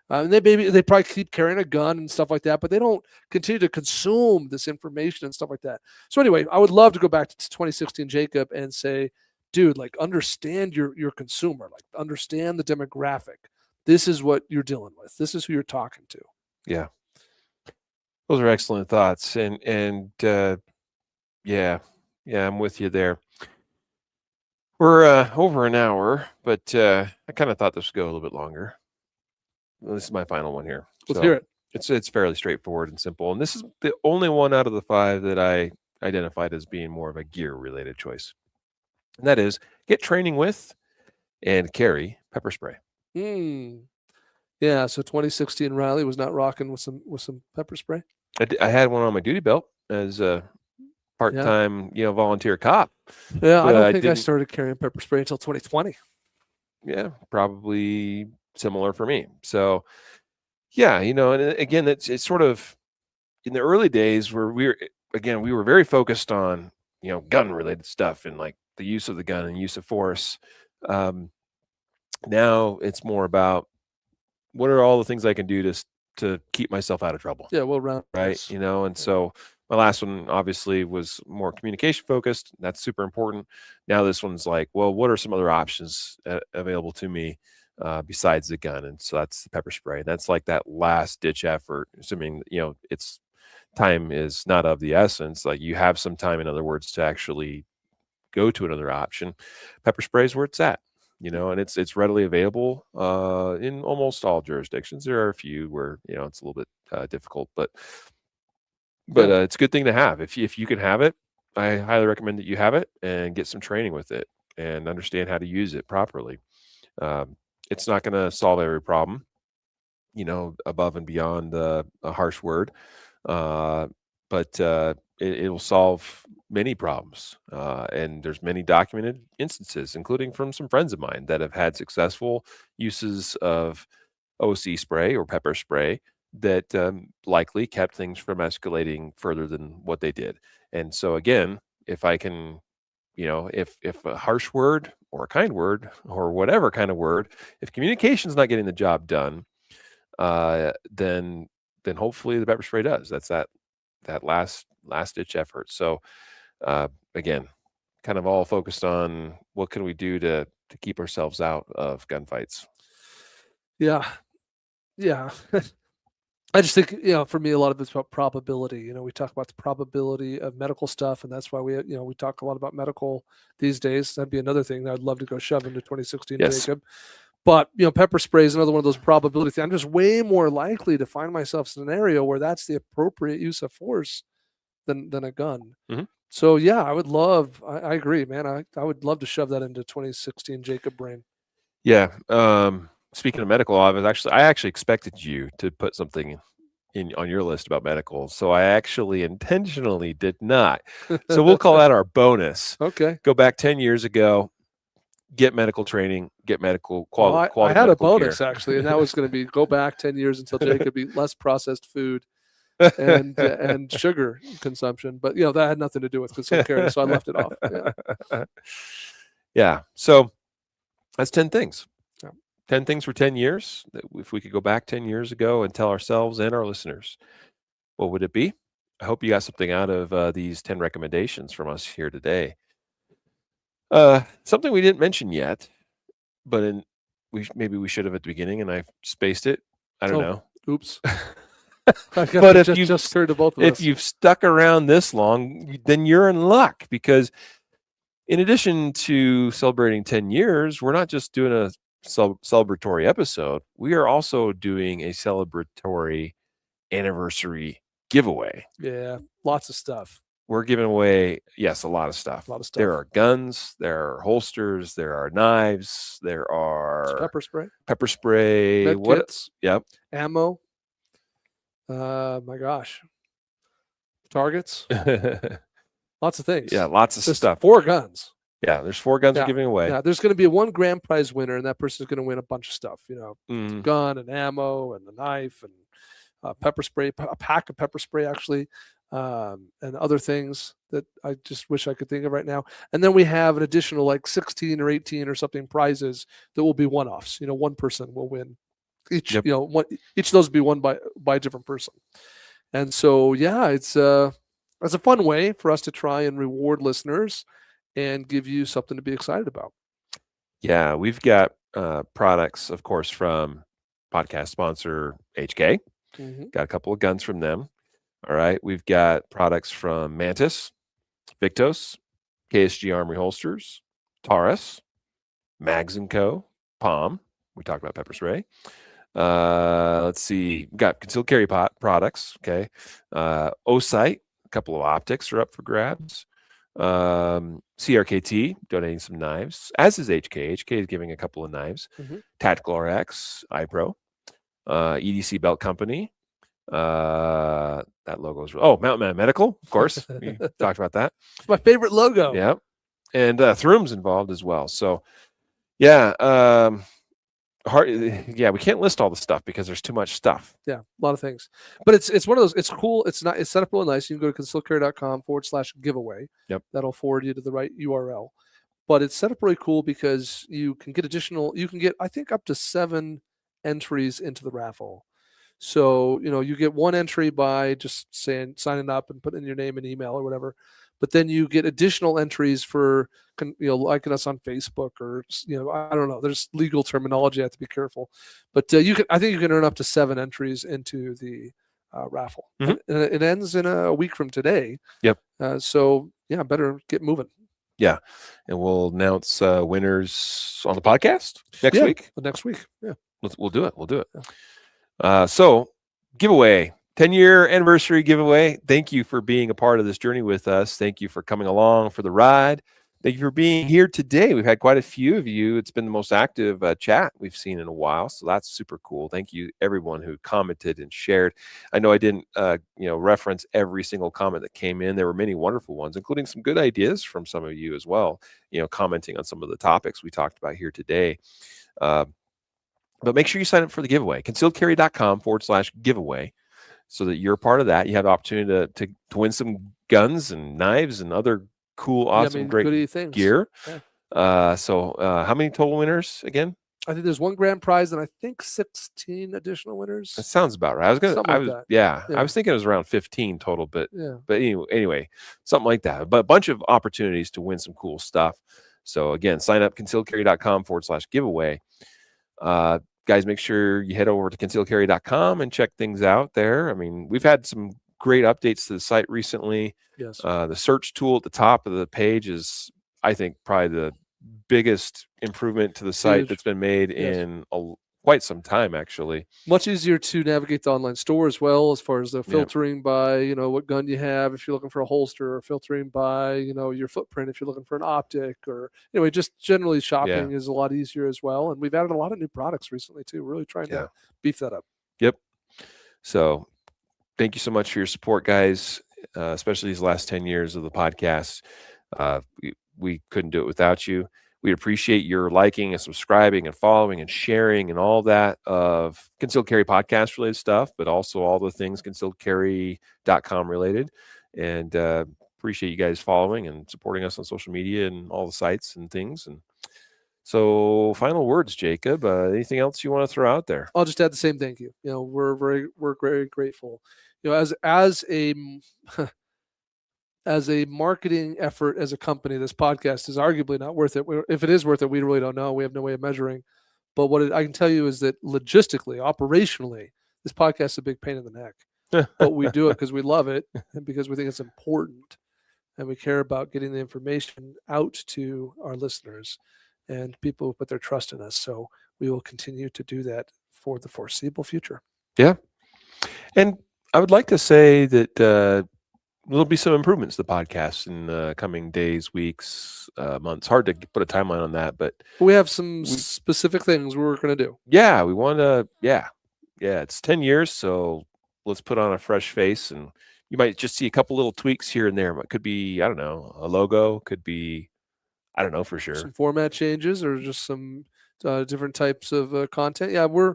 And they probably keep carrying a gun and stuff like that, but they don't continue to consume this information and stuff like that. So anyway, I would love to go back to 2016 Jacob and say, dude, like, understand your consumer, like, understand the demographic. This is what you're dealing with. This is who you're talking to. Yeah. Those are excellent thoughts. And yeah, I'm with you there. We're over an hour, but I kind of thought this would go a little bit longer. Well, this is my final one here. Let's hear it. It's fairly straightforward and simple. And this is the only one out of the 5 that I identified as being more of a gear-related choice. And that is, get training with and carry pepper spray. Yeah, so 2016 Riley was not rocking with some pepper spray. I had one on my duty belt as a part-time, volunteer cop. Yeah, I don't think I started carrying pepper spray until 2020. Yeah, probably similar for me. So, yeah, and again, it's sort of in the early days where we were very focused on, gun-related stuff and like the use of the gun and use of force. Now it's more about what are all the things I can do to keep myself out of trouble. Yeah, well, right. Yes. And so my last one obviously was more communication focused. That's super important. Now this one's like, well, what are some other options available to me besides the gun? And so that's the pepper spray. That's like that last ditch effort, assuming it's time is not of the essence. Like you have some time, in other words, to actually go to another option. Pepper spray is where it's at. And it's readily available in almost all jurisdictions. There are a few where it's a little bit difficult, but it's a good thing to have. If you can have it, I highly recommend that you have it and get some training with it and understand how to use it properly. It's not going to solve every problem, above and beyond a harsh word, but it will solve many problems. And there's many documented instances, including from some friends of mine that have had successful uses of OC spray or pepper spray that likely kept things from escalating further than what they did. And so again, if I can, if a harsh word or a kind word or whatever kind of word, if communication is not getting the job done, then hopefully the pepper spray does. That's that last ditch effort. So again, kind of all focused on what can we do to keep ourselves out of gunfights. Yeah. I just think, for me, a lot of it's about probability. We talk about the probability of medical stuff, and that's why we talk a lot about medical these days. That'd be another thing that I'd love to go shove into 2016, yes. Jacob. But, pepper spray is another one of those probability things. I'm just way more likely to find myself in a scenario where that's the appropriate use of force than a gun. Mm-hmm. So, yeah, I agree, man. I would love to shove that into 2016 Jacob brain. Yeah. Speaking of medical, I actually expected you to put something on your list about medical. So I actually intentionally did not. So we'll call that our bonus. Okay. Go back 10 years ago, get medical training, get medical quality. I had a bonus gear. Actually, and that was going to be go back 10 years until Jacob eat less processed food and sugar consumption. But, that had nothing to do with consumer care, so I left it off. Yeah. So that's 10 things. 10 things for 10 years. If we could go back 10 years ago and tell ourselves and our listeners, what would it be? I hope you got something out of these 10 recommendations from us here today. Something we didn't mention yet, but maybe we should have at the beginning, and I spaced it. I don't know. Oops. But if you've stuck around this long, then you're in luck, because in addition to celebrating 10 years, we're not just doing a celebratory episode. We are also doing a celebratory anniversary giveaway. Yeah, lots of stuff. We're giving away, yes, a lot of stuff. There are guns, there are holsters, there are knives, there are pepper spray, med kits, yep, ammo. My gosh, targets, lots of things. Yeah, lots of stuff. 4 guns. Yeah, there's 4 guns we're giving away. Yeah, there's going to be a 1 grand prize winner, and that person's going to win a bunch of stuff. Gun and ammo and a knife and pepper spray, a pack of pepper spray actually. and other things that I just wish I could think of right now. And then we have an additional like 16 or 18 or something prizes that will be one-offs. One person will win each. Yep. Each of those will be won by a different person. And so, yeah, it's a fun way for us to try and reward listeners and give you something to be excited about. Yeah, we've got products, of course, from podcast sponsor HK. Mm-hmm. Got a couple of guns from them. All right. We've got products from Mantis, Victos, KSG Armory Holsters, Taurus, Mags & Co., Palm. We talked about pepper spray. Let's see. We've got concealed carry products. Okay. Osite, a couple of optics are up for grabs. CRKT donating some knives, as is HK. HK is giving a couple of knives. Mm-hmm. Tactical RX, iPro, EDC Belt Company. That logo is Mountain Man Medical, of course. We talked about that. It's my favorite logo. Yeah, and Throom's involved as well. So, yeah, we can't list all the stuff because there's too much stuff. Yeah, a lot of things. But it's one of those. It's cool. It's set up real nice. You can go to concealedcarry.com/giveaway. Yep. That'll forward you to the right URL. But it's set up really cool because you can get You can get, I think, up to 7 entries into the raffle. So you get one entry by just signing up and putting in your name and email or whatever. But then you get additional entries for liking us on Facebook, or I don't know. There's legal terminology. I have to be careful. But I think you can earn up to 7 entries into the raffle. Mm-hmm. And it ends in a week from today. Yep. So yeah, better get moving. Yeah, and we'll announce winners on the podcast next week. Next week. Yeah, we'll do it. We'll do it. Yeah. So giveaway. 10-year anniversary giveaway. Thank you for being a part of this journey with us. Thank you for coming along for the ride. Thank you for being here today. We've had quite a few of you. It's been the most active chat we've seen in a while, so that's super cool. Thank you, everyone who commented and shared. I know I didn't, reference every single comment that came in. There were many wonderful ones, including some good ideas from some of you as well. Commenting on some of the topics we talked about here today. But make sure you sign up for the giveaway. concealedcarry.com/giveaway. So that you're part of that. You have the opportunity to win some guns and knives and other cool, awesome, great gear. Yeah. So how many total winners again? I think there's 1 grand prize and I think 16 additional winners. That sounds about right. I was thinking it was around 15 total, but anyway, something like that. But a bunch of opportunities to win some cool stuff. So again, sign up concealedcarry.com/giveaway. Guys, make sure you head over to concealedcarry.com and check things out there. I mean, we've had some great updates to the site recently. Yes. The search tool at the top of the page is, I think, probably the biggest improvement to the site that's been made in quite some time, actually. Much easier to navigate the online store as well, as far as the filtering by, what gun you have if you're looking for a holster, or filtering by, your footprint if you're looking for an optic, or anyway, just generally shopping is a lot easier as well. And we've added a lot of new products recently too. We're really trying to beef that up. Yep. So thank you so much for your support, guys, especially these last 10 years of the podcast. We couldn't do it without you. We appreciate your liking and subscribing and following and sharing and all that of Concealed Carry podcast related stuff, but also all the things concealedcarry.com related. And appreciate you guys following and supporting us on social media and all the sites and things. And so, final words, Jacob. Anything else you want to throw out there? I'll just add the same thank you. We're very grateful. As a marketing effort as a company, this podcast is arguably not worth it. If it is worth it, we really don't know. We have no way of measuring. But I can tell you is that logistically, operationally, this podcast is a big pain in the neck. But we do it because we love it and because we think it's important, and we care about getting the information out to our listeners and people who put their trust in us. So we will continue to do that for the foreseeable future. Yeah. And I would like to say that there'll be some improvements to the podcast in the coming days, weeks, months. Hard to put a timeline on that, but we have some specific things we're going to do. Yeah, we want to. Yeah, it's 10 years, so let's put on a fresh face, and you might just see a couple little tweaks here and there. It could be, I don't know, a logo. Could be, I don't know for sure. Some format changes or just some different types of content. Yeah, we're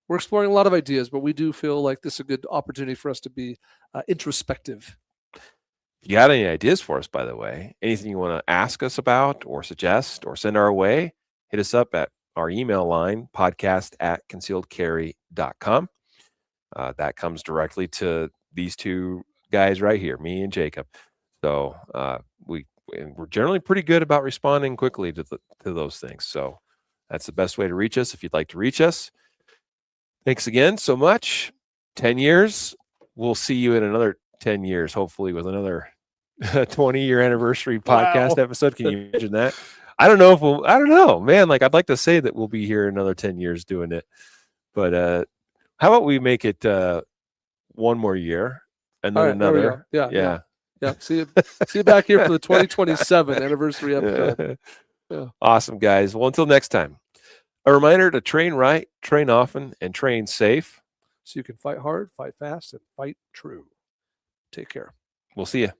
exploring a lot of ideas, but we do feel like this is a good opportunity for us to be introspective. If you got any ideas for us, by the way, anything you want to ask us about or suggest or send our way, hit us up at our email line, podcast@concealedcarry.com. That comes directly to these two guys right here, me and Jacob. So we're generally pretty good about responding quickly to those things. So that's the best way to reach us if you'd like to reach us. Thanks again so much. 10 years. We'll see you in another 10 years, hopefully with another 20-year anniversary podcast episode. Can you imagine that? I don't know, man. Like, I'd like to say that we'll be here another 10 years doing it, but how about we make it one more year and then All right, another? there we go. Yeah. See you back here for the 2027 anniversary episode. Yeah. Awesome, guys. Well, until next time, a reminder to train right, train often, and train safe. So you can fight hard, fight fast, and fight true. Take care. We'll see you.